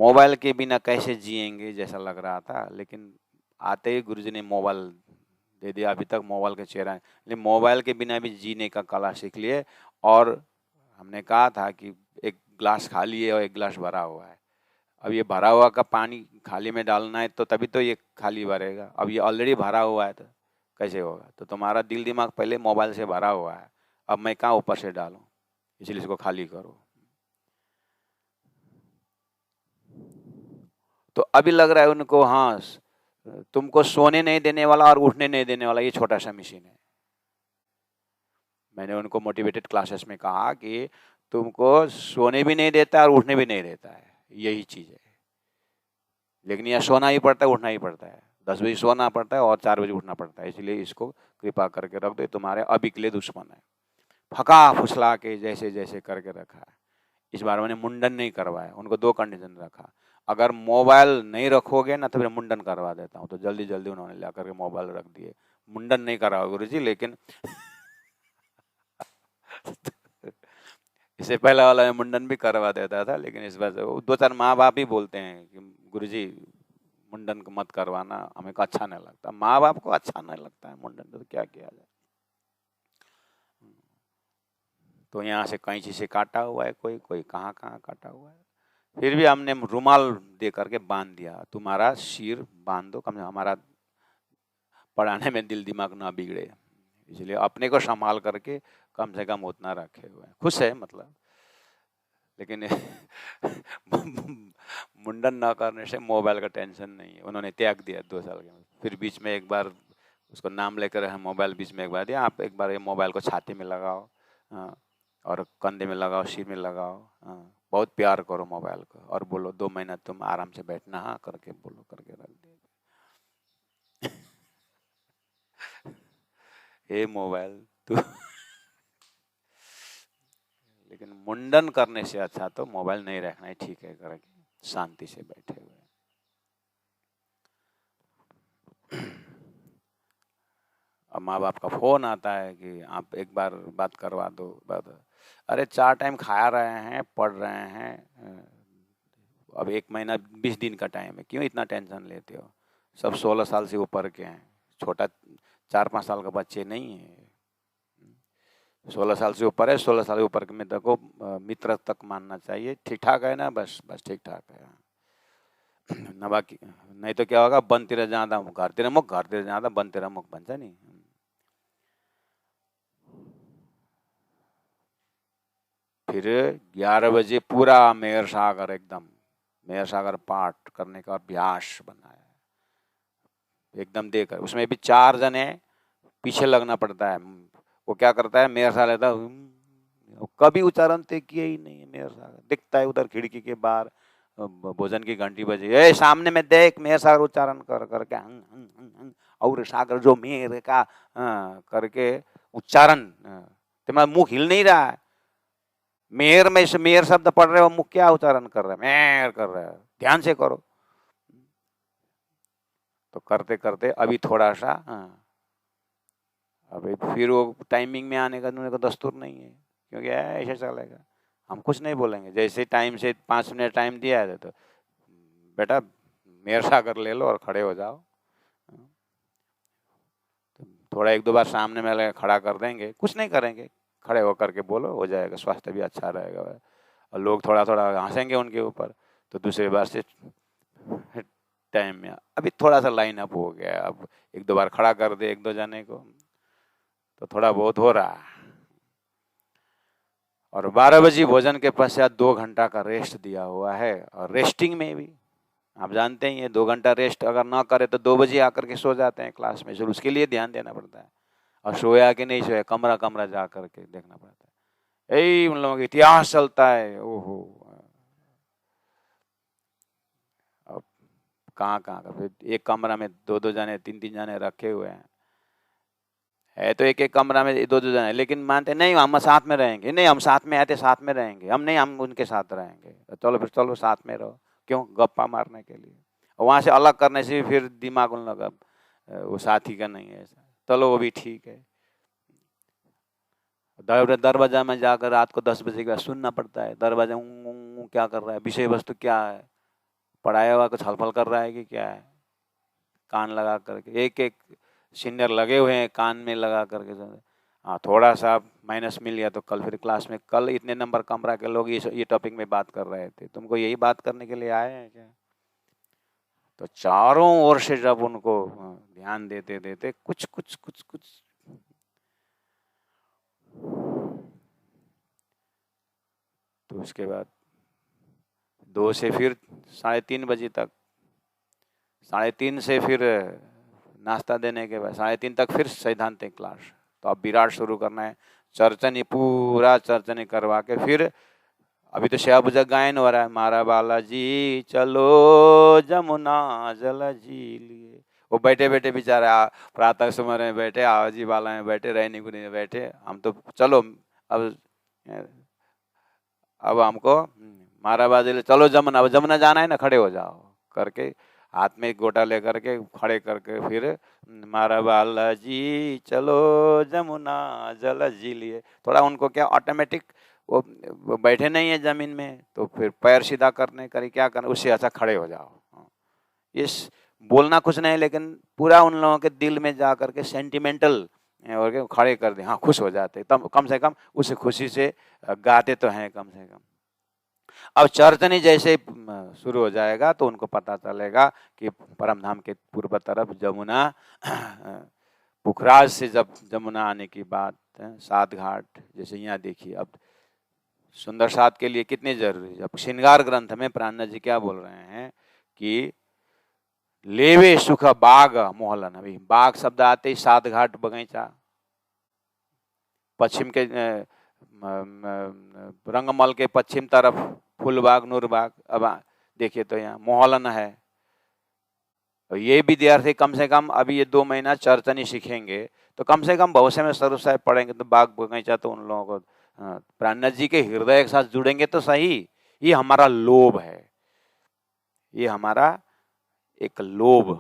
मोबाइल के बिना कैसे जिएंगे जैसा लग रहा था, लेकिन आते ही गुरुजी ने मोबाइल दे दिया। अभी तक मोबाइल के चेहरा, लेकिन मोबाइल के बिना भी जीने का कला सीख लिए। और हमने कहा था कि एक गिलास खाली है और एक गिलास भरा हुआ है। अब ये भरा हुआ का पानी खाली में डालना है तो तभी तो ये खाली भरेगा। अब ये ऑलरेडी भरा हुआ है तो कैसे होगा? तो तुम्हारा दिल दिमाग पहले मोबाइल से भरा हुआ है, अब मैं कहाँ ऊपर से डालूं, इसलिए इसको खाली करो। तो अभी लग रहा है उनको, हाँ तुमको सोने नहीं देने वाला और उठने नहीं देने वाला ये छोटा सा मशीन है। मैंने उनको मोटिवेटेड क्लासेस में कहा कि तुमको सोने भी नहीं देता और उठने भी नहीं देता है, यही चीज़ है। लेकिन यह सोना ही पड़ता है, उठना ही पड़ता है। 10 बजे सोना पड़ता है और 4 बजे उठना पड़ता है। इसलिए इसको कृपा करके रख दो, तुम्हारे अभी के लिए दुश्मन है। फका फुसला के जैसे जैसे करके रखा है। इस बार मैंने मुंडन नहीं करवाया, उनको 2 कंडीशन रखा। अगर मोबाइल नहीं रखोगे ना तो फिर मुंडन करवा देता हूँ। तो जल्दी जल्दी उन्होंने ला करके मोबाइल रख दिए। मुंडन नहीं कराओ गुरुजी, लेकिन इससे पहला वाला मैं मुंडन भी करवा देता था, लेकिन इस बार 2-4 माँ बाप ही बोलते हैं कि गुरुजी मुंडन को मत करवाना, हमें को अच्छा नहीं लगता। माँ बाप को अच्छा नहीं लगता है मुंडन, तो क्या किया जाए। तो यहाँ से कैंची से काटा हुआ है, कोई कोई कहाँ कहाँ काटा हुआ है। फिर भी हमने रुमाल दे करके बांध दिया, तुम्हारा सिर बांध दो, कम से हमारा पढ़ाने में दिल दिमाग ना बिगड़े। इसलिए अपने को संभाल करके कम से कम उतना रखे हुए हैं। खुश है मतलब। लेकिन मुंडन ना करने से मोबाइल का टेंशन नहीं है, उन्होंने त्याग दिया 2 साल के। फिर बीच में एक बार उसको नाम लेकर हम मोबाइल बीच में एक बार दिया, आप एक बार ये मोबाइल को छाती में लगाओ और कंधे में लगाओ, सिर में लगाओ, बहुत प्यार करो मोबाइल को और बोलो 2 महीना तुम आराम से बैठना, हाँ करके बोलो, करके रख दे। हे मोबाइल तू लेकिन मुंडन करने से अच्छा तो मोबाइल नहीं रखना ही ठीक है, करके शांति से बैठे हुए। अब माँ बाप का फोन आता है कि आप एक बार बात करवा दो, बात, अरे 4 टाइम खा रहे हैं, पढ़ रहे हैं, अब 1 महीना 20 दिन का टाइम है, क्यों इतना टेंशन लेते हो? सब 16 साल से ऊपर के हैं, छोटा 4-5 साल का बच्चे नहीं है। 16 साल से ऊपर है, 16 साल से ऊपर के मित्र को मित्र तक मानना चाहिए। ठीक ठाक है ना? बस बस ठीक ठाक है न, बाकी नहीं तो क्या होगा, बनतिर जाँदा घरतिर मुख, घरतिर जाँदा बनतिर मुख भन्छ नि। फिर 11 बजे पूरा मेहर सागर, एकदम मेहर सागर पाठ करने का अभ्यास बनाया एकदम देकर। उसमें भी 4 जने पीछे लगना पड़ता है। वो क्या करता है, मेहर सा लेता है, कभी उच्चारण तय किया ही नहीं है। मेहर सागर दिखता है उधर खिड़की के बाहर, भोजन की घंटी बजी, ए सामने में देख, मेहर सागर उच्चारण कर करके हंग हंग हंग हंग, और सागर जो मेहर का करके उच्चारण, तुम्हारा मुंह हिल नहीं रहा है। मेहर में से मेहर शब्द पढ़ रहे हो, मुख क्या उच्चारण कर रहा है? मेहर कर रहा है, ध्यान से करो। तो करते करते अभी थोड़ा सा अभी फिर वो टाइमिंग में आने का उन्होंने को दस्तूर नहीं है, क्योंकि ऐसे चलेगा। हम कुछ नहीं बोलेंगे, जैसे टाइम से 5 मिनट टाइम दिया है तो बेटा मेहर सागर ले लो और खड़े हो जाओ। तो थोड़ा 1-2 बार सामने में खड़ा कर देंगे, कुछ नहीं करेंगे, खड़े होकर के बोलो, हो जाएगा, स्वास्थ्य भी अच्छा रहेगा। और लोग थोड़ा थोड़ा हंसेंगे उनके ऊपर, तो दूसरी बार से टाइम में अभी थोड़ा सा लाइन अप हो गया, अब 1-2 बार खड़ा कर दे 1-2 जने को, तो थोड़ा बहुत हो रहा है। और 12 बजे भोजन के पश्चात 2 घंटा का रेस्ट दिया हुआ है। और रेस्टिंग में भी आप जानते ही हैं, 2 घंटा रेस्ट अगर ना करे तो 2 बजे आकर के सो जाते हैं क्लास में, फिर उसके लिए ध्यान देना पड़ता है। और सोया कि नहीं सोया, कमरा कमरा जा करके देखना पड़ता है। यही उन लोगों का इतिहास चलता है। ओहो, अब कहाँ कहाँ का, फिर एक कमरा में 2-2 जने 3-3 जने रखे हुए हैं, है तो एक कमरा में 2-2 जने, लेकिन मानते नहीं हम साथ में रहेंगे, नहीं हम साथ में आए थे, साथ में रहेंगे, हम नहीं, हम उनके साथ रहेंगे। चलो फिर चलो साथ में रहो, क्यों? गप्पा मारने के लिए। वहाँ से अलग करने से भी फिर दिमाग उन लोग वो साथी का नहीं है ऐसा, चलो वो भी ठीक है। दरवाजा में जाकर रात को 10 बजे के बाद सुनना पड़ता है, दरवाजा क्या कर रहा है, विषय वस्तु क्या है, पढ़ाया हुआ कुछ हलफल कर रहा है कि क्या है। कान लगा करके एक एक सीनियर लगे हुए हैं कान में लगा करके। हाँ, थोड़ा सा माइनस मिल गया तो कल फिर क्लास में, कल इतने नंबर कमरा के लोग ये टॉपिक में बात कर रहे थे, तुमको यही बात करने के लिए आए हैं क्या? तो चारों ओर से जब उनको ध्यान देते देते कुछ कुछ कुछ कुछ तो उसके बाद 2 से फिर 3:30 बजे तक, 3:30 से फिर नाश्ता देने के बाद 3:30 तक फिर सैद्धांतिक क्लास। तो अब विराट शुरू करना है, चर्चनी पूरा चर्चनी करवा के फिर अभी तो श्याम पूजा गायन हो रहा है, मारा बालाजी चलो जमुना जल जी लिए। वो बैठे बैठे बेचारा प्रातः सुमर में बैठे, आवाजी वाला में बैठे, रहने को नहीं बैठे, हम तो चलो अब हमको मारा बाजी चलो जमुना, अब जमुना जाना है ना, खड़े हो जाओ करके हाथ में एक गोटा लेकर के खड़े करके फिर मारा बालाजी चलो जमुना जल जी लिए। थोड़ा उनको क्या ऑटोमेटिक वो बैठे नहीं है जमीन में, तो फिर पैर सीधा करने करी क्या करना, उससे अच्छा खड़े हो जाओ। इस बोलना कुछ नहीं, लेकिन पूरा उन लोगों के दिल में जा करके सेंटिमेंटल और खड़े कर दे, हाँ खुश हो जाते, तब कम से कम उस खुशी से गाते तो हैं कम से कम। अब चर्चनी जैसे शुरू हो जाएगा तो उनको पता चलेगा कि परम धाम के पूर्व तरफ जमुना, पुखराज से जब जमुना आने की बात, 7 घाट जैसे यहाँ देखिए। अब सुंदर साथ के लिए कितनी जरूरी है। अब श्रृंगार ग्रंथ में प्राणनाथ जी क्या बोल रहे हैं कि लेवे सुख बाग मोहलन। अभी बाग शब्द आते ही 7 घाट बगीचा, पश्चिम के रंगमल के पश्चिम तरफ फूलबाग, नूरबाग। अब देखिए तो यहाँ मोहल्ला है, तो ये विद्यार्थी कम से कम अभी ये 2 महीना चर्चनी सीखेंगे तो कम से कम भविष्य में स्वरूप साहब पढ़ेंगे तो बाग बगीचा तो उन लोगों को प्राणनाथ जी के हृदय के साथ जुड़ेंगे तो सही। ये हमारा लोभ है, ये हमारा एक लोभ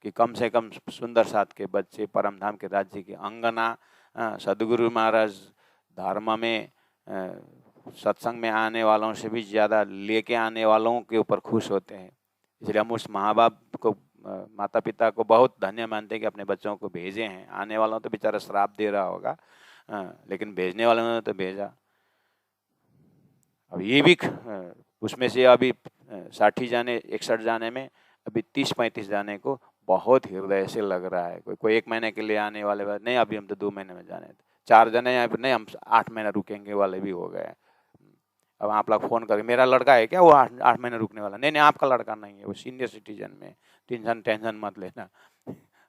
कि कम से कम सुंदर साथ के बच्चे परमधाम के राज्य की अंगना, सदगुरु महाराज धर्म में सत्संग में आने वालों से भी ज़्यादा लेके आने वालों के ऊपर खुश होते हैं। इसलिए हम उस माँ बाप को, माता पिता को बहुत धन्य मानते हैं कि अपने बच्चों को भेजे हैं। आने वालों तो बेचारा श्राप दे रहा होगा, लेकिन भेजने वालों ने तो भेजा। अब ये भी उसमें से अभी 60 जाने 61 जाने में अभी 30-35 जाने को बहुत हृदय से लग रहा है। कोई 1 महीने के लिए आने वाले बात नहीं, अभी हम तो 2 महीने में जाने थे। 4 जने यहाँ पर नहीं, हम 8 महीना रुकेंगे वाले भी हो गए। अब आप लोग फ़ोन करें मेरा लड़का है क्या वो 8 महीने रुकने वाला? नहीं, आपका लड़का नहीं है, वो सीनियर सिटीजन में। टेंशन मत लेना,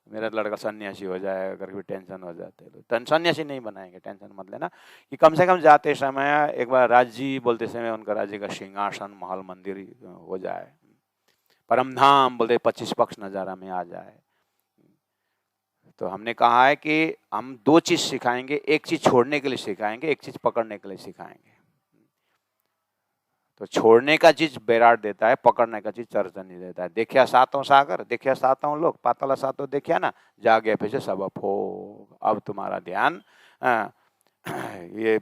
मेरा लड़का सन्यासी हो जाएगा करके टेंशन हो जाते हैं। तो सन्यासी नहीं बनाएंगे, टेंशन मत लेना। कि कम से कम जाते समय एक बार राज्य बोलते समय उनका राज्य का सिंहासन महल मंदिर हो जाए, परमधाम बोलते 25 पक्ष नज़ारा में आ जाए। तो हमने कहा है कि हम 2 चीज़ सिखाएंगे, एक चीज़ छोड़ने के लिए सिखाएंगे, एक चीज़ पकड़ने के लिए सिखाएंगे। तो छोड़ने का चीज बैराट देता है, पकड़ने का चीज चर्चनी देता है। देखिया सातों सागर, देखिया सातों लोग, पाताला सातों देखिया ना, जागे फिर से सब भोग। अब तुम्हारा ध्यान ये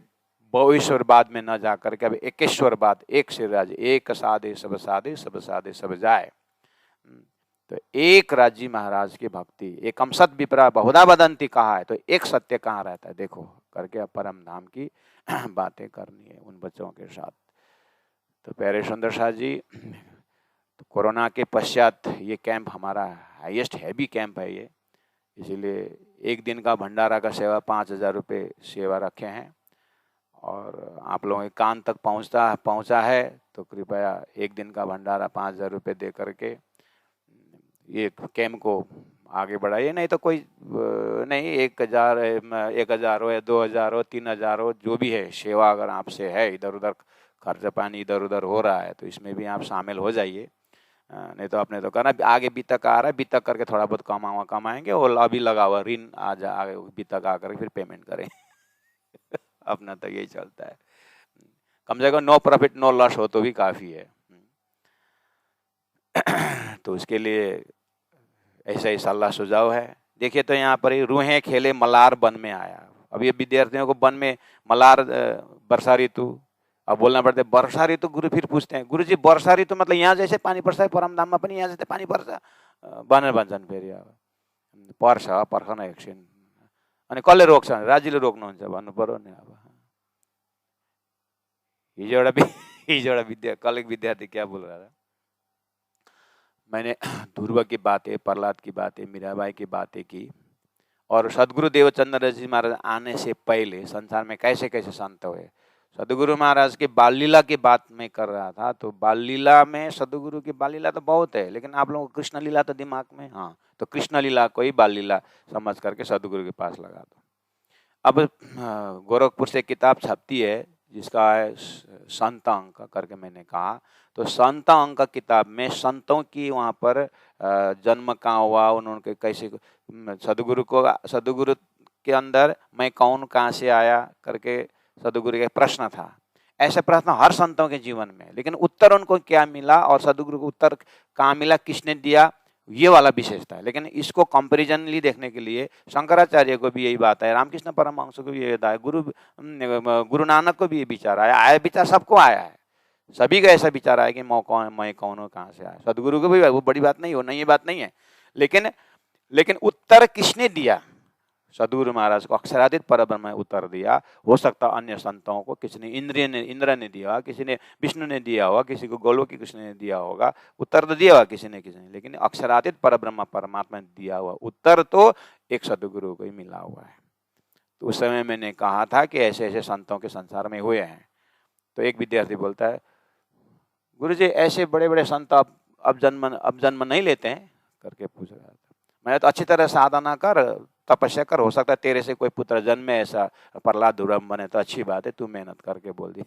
बहुईश्वरवाद में न जा करके अब एकेश्वरवाद, एक सिर राज्य, एक साधे सब साधे, सब साधे सब जाए। तो एक राज्य महाराज की भक्ति, एकम सत विप्रा बहुधा वदंती कहा है, तो एक सत्य कहाँ रहता है देखो करके परम धाम की बातें करनी है उन बच्चों के साथ। तो प्यारे सुंदर साथ जी, तो कोरोना के पश्चात ये कैंप हमारा हाईएस्ट हैवी कैंप है ये, इसीलिए 1 दिन का भंडारा का सेवा 5,000 रुपये सेवा रखे हैं। और आप लोगों के कान तक पहुंचा है तो कृपया 1 दिन का भंडारा 5,000 रुपये दे करके ये कैंप को आगे बढ़ाइए। नहीं तो कोई नहीं, 1,000 हो या 2,000 हो 3,000 हो, जो भी है सेवा अगर आपसे है, इधर उधर खर्च पानी इधर उधर हो रहा है तो इसमें भी आप शामिल हो जाइए। नहीं तो आपने तो कहना आगे बीतक आ रहा है, बीतक करके थोड़ा बहुत कमाएंगे और अभी लगा हुआ ऋण आगे बीतक आकर फिर पेमेंट करें अपना तो यही चलता है। कम से कम नो प्रॉफिट नो लॉस हो तो भी काफ़ी है। तो उसके लिए ऐसा ही सलाह सुझाव है। देखिए तो यहाँ पर ही रूहें खेले मलार वन में आया। अब ये विद्यार्थियों को वन में मलार वर्षा ऋतु, अब बोलना पड़ता है वर्षा ऋतु। गुरु फिर पूछते हैं, गुरु जी वर्षा ऋतु मतलब यहाँ जैसे पानी पर्छ परमधाम में पनि यहाँ जैसे पानी पर्छ भनेर भन्छन्। फेरि अब पर्छ पर्खन एकछिन, अनि कसले रोक्छ? राज्यले रोक्नुहुन्छ भन्नु पर्यो नि। अब हिजो एउटा कलेज विद्यार्थी क्या बोल रहा था, मैंने ध्रुव की बातें, प्रहलाद की बातें, मीराबाई की बातें की, और सदगुरु देवचंद्र जी महाराज आने से पहले संसार में कैसे कैसे संत हुए। सदगुरु महाराज की बाल लीला की बात मैं कर रहा था, तो बाल लीला में सदगुरु की बाल लीला तो बहुत है, लेकिन आप लोगों को कृष्ण लीला तो दिमाग में, हाँ, तो कृष्ण लीला को ही बाल लीला समझ करके सदगुरु के पास लगा दो। अब गोरखपुर से किताब छपती है जिसका है संत अंक करके मैंने कहा, तो संत अंक किताब में संतों की वहाँ पर जन्म कहाँ हुआ, उन्होंने कैसे, सदगुरु के अंदर मैं कौन कहाँ से आया करके सदगुरु का प्रश्न था। ऐसे प्रश्न हर संतों के जीवन में, लेकिन उत्तर उनको क्या मिला और सदगुरु को उत्तर कहाँ मिला, किसने दिया, ये वाला विशेषता है। लेकिन इसको कंपेरिजनली देखने के लिए शंकराचार्य को भी यही बात है, रामकृष्ण परमहंस को भी यही बात है, गुरु नानक को भी ये विचार आया विचार सबको आया है, सभी का ऐसा विचार आया कि मैं कौन हूँ, कहाँ से आया। सदगुरु को भी वो बड़ी बात नहीं हो, नहीं ये बात नहीं है, लेकिन उत्तर किसने दिया? सदगुरु महाराज को अक्षरातीत परब्रह्म उत्तर दिया। हो सकता अन्य संतों को किसी ने इंद्र ने दिया, किसी ने विष्णु ने दिया होगा, किसी को गोलोकी कृष्ण ने दिया होगा, उत्तर तो दिया होगा किसी ने, लेकिन अक्षरातीत परब्रह्म परमात्मा ने दिया हुआ उत्तर तो एक सदगुरु को ही मिला हुआ है। तो उस समय मैंने कहा था कि ऐसे ऐसे संतों के संसार में हुए हैं। तो एक विद्यार्थी बोलता है, गुरु जी ऐसे बड़े बड़े संत अब जन्म नहीं लेते हैं करके पूछ रहा था। मैंने तो अच्छी तरह साधना कर, तपस्या कर, हो सकता है तेरे से कोई पुत्र जन्मे, ऐसा प्रहलाद ध्रुव बने तो अच्छी बात है, तू मेहनत करके बोल दी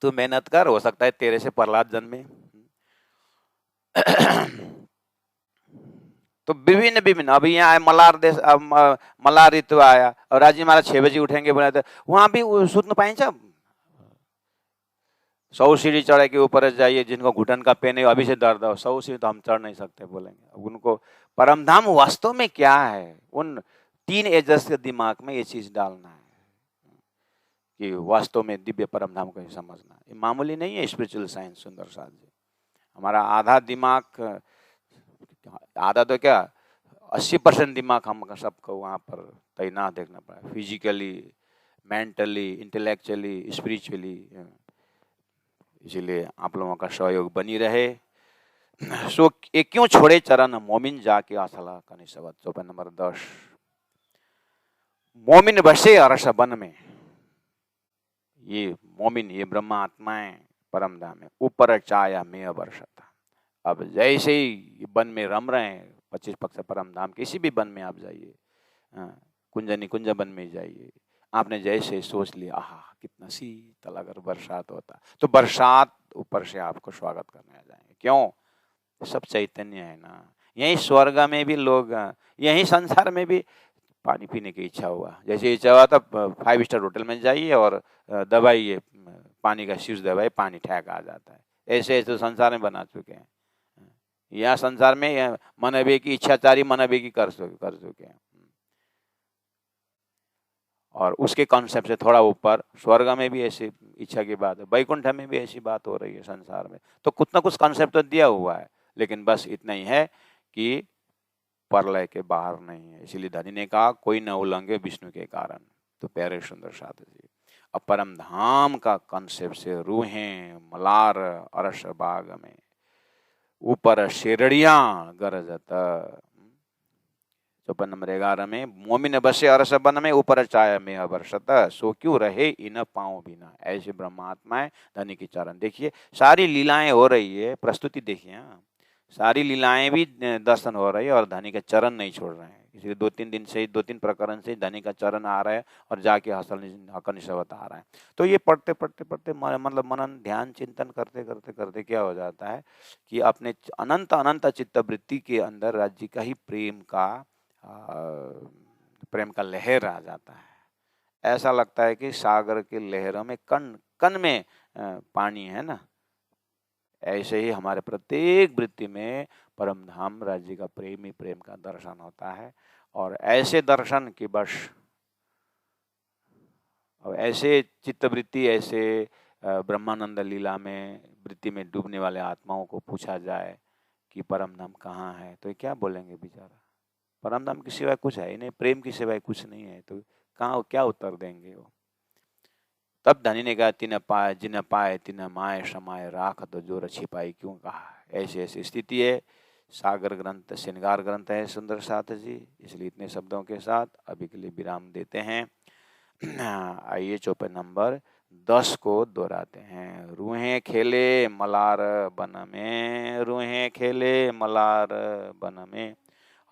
तू मेहनत कर, हो सकता है तेरे से प्रहलाद जन्मे। तो विभिन्न विभिन्न, अभी यहाँ आए मलार देश, मलार ऋतु आया और राजी महाराज 6 बजे उठेंगे बोले तो वहां भी सुत्न पाइन्छ। 100 सीढ़ी चढ़े के ऊपर जाइए, जिनको घुटन का पेन है अभी से दर्द हो, 100 सीढ़ी तो हम चढ़ नहीं सकते बोलेंगे। अब उनको परमधाम वास्तव में क्या है, उन टीन एजर्स के दिमाग में ये चीज डालना है कि वास्तव में दिव्य परमधाम को समझना। ये मामूली नहीं है स्पिरिचुअल साइंस सुंदर साथ जी। हमारा आधा दिमाग, आधा तो क्या 80% दिमाग हम सबको वहाँ पर तैनात देखना पड़ा, फिजिकली, मेंटली, इंटेलेक्चुअली, स्पिरिचुअली। इसीलिए आप लोगों का सहयोग बनी रहे। सो एक क्यों छोड़े चरण मोमिन जाके आसला कनिष्वत। चौपाई नंबर 10। मोमिन बसे अरस वन में। ये मोमिन, ये ब्रह्म आत्माएं परम धाम में ऊपर चाया में वर्षता। अब जैसे ही वन में रम रहे हैं 25 पक्ष परम धाम, किसी भी वन में आप जाइए, कुंज निकुंज वन में जाइए, आपने जैसे सोच लिया आहा कितना शीतल, अगर बरसात होता तो बरसात ऊपर से आपको स्वागत करने आ जाएंगे। क्यों? सब चैतन्य है ना। यही स्वर्ग में भी लोग, यही संसार में भी पानी पीने की इच्छा हुआ, जैसे इच्छा हुआ था 5 स्टार होटल में जाइए और दबाइए, पानी का स्विच दबाइए, पानी ठहक आ जाता है। ऐसे ऐसे संसार में बना चुके हैं। यहाँ संसार में मनवे की इच्छाचारी मनवे की कर चुके हैं। और उसके कॉन्सेप्ट से थोड़ा ऊपर स्वर्ग में भी ऐसी इच्छा की बात है, वैकुंठ में भी ऐसी बात हो रही है संसार में। तो कुछ ना कुछ कॉन्सेप्ट तो दिया हुआ है, लेकिन बस इतना ही है कि प्रलय के बाहर नहीं है। इसीलिए धनी ने कहा कोई न उल्लंघे विष्णु के कारण। तो प्यारे सुंदर साथ जी, अब परम धाम का कॉन्सेप्ट से रूहें मलार अरस बाग में ऊपर शेरड़ियां गरजत। चौपाई नंबर 11 में मोमिन बसे अरस वन में ऊपर चाया में अवर्षत, सो क्यों रहे इन पाँव बिना। ऐसे ब्रह्मात्माएं धनी की चरण। देखिए सारी लीलाएं हो रही है, प्रस्तुति देखिए, सारी लीलाएं भी दर्शन हो रही है और धनी के चरण नहीं छोड़ रहे हैं। इसलिए 2-3 दिन से, 2-3 प्रकरण से धनी का चरण आ रहा है और जाके हकनिशवत आ रहा है। तो ये पढ़ते पढ़ते पढ़ते मतलब मनन ध्यान चिंतन करते करते करते क्या हो जाता है कि अपने अनंत अनंत चित्तवृत्ति के अंदर राज्य का ही प्रेम का लहर आ जाता है। ऐसा लगता है कि सागर के लहरों में कण कण में पानी है ना। ऐसे ही हमारे प्रत्येक वृत्ति में परम धाम राज्य का प्रेमी प्रेम का दर्शन होता है। और ऐसे दर्शन की बस, और ऐसे चित्तवृत्ति, ऐसे ब्रह्मानंद लीला में वृत्ति में डूबने वाले आत्माओं को पूछा जाए कि परम धाम कहाँ है, तो ये क्या बोलेंगे बेचारा। परम धाम की सिवाय कुछ है ही नहीं, प्रेम की सिवाय कुछ नहीं है, तो कहाँ क्या उत्तर देंगे वो। तब धनी ने कहा तिन पाए जिन पाए तिन माए समाए राख तो जोर छिपाई क्यों कहा। ऐसी ऐसी स्थिति है। सागर ग्रंथ श्रृंगार ग्रंथ है सुंदर साथ जी। इसलिए इतने शब्दों के साथ अभी के लिए विराम देते हैं। आइए चौपाई नंबर 10 को दोहराते हैं। रूहें खेले मलार बन में, रूहें खेले मलार बन में,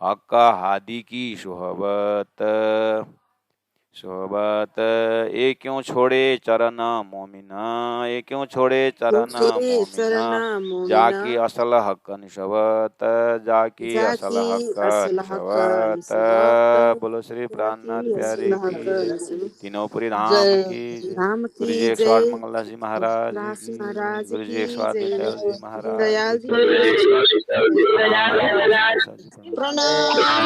हक्का हादी की सोहबत सोहबत। ए क्यों छोड़े चरण मोमिना, ए क्यों छोड़े चरण मोमिना, जाकी असल हक निशवत, जाकी असल हक निशवत। बोलो श्री प्राणनाथ प्यारे की, तीनों पुरी धाम की। गुरु जी 108 मंगलदास जी महाराज की, गुरु जी 108 दयाल जी महाराज की। प्रणाम।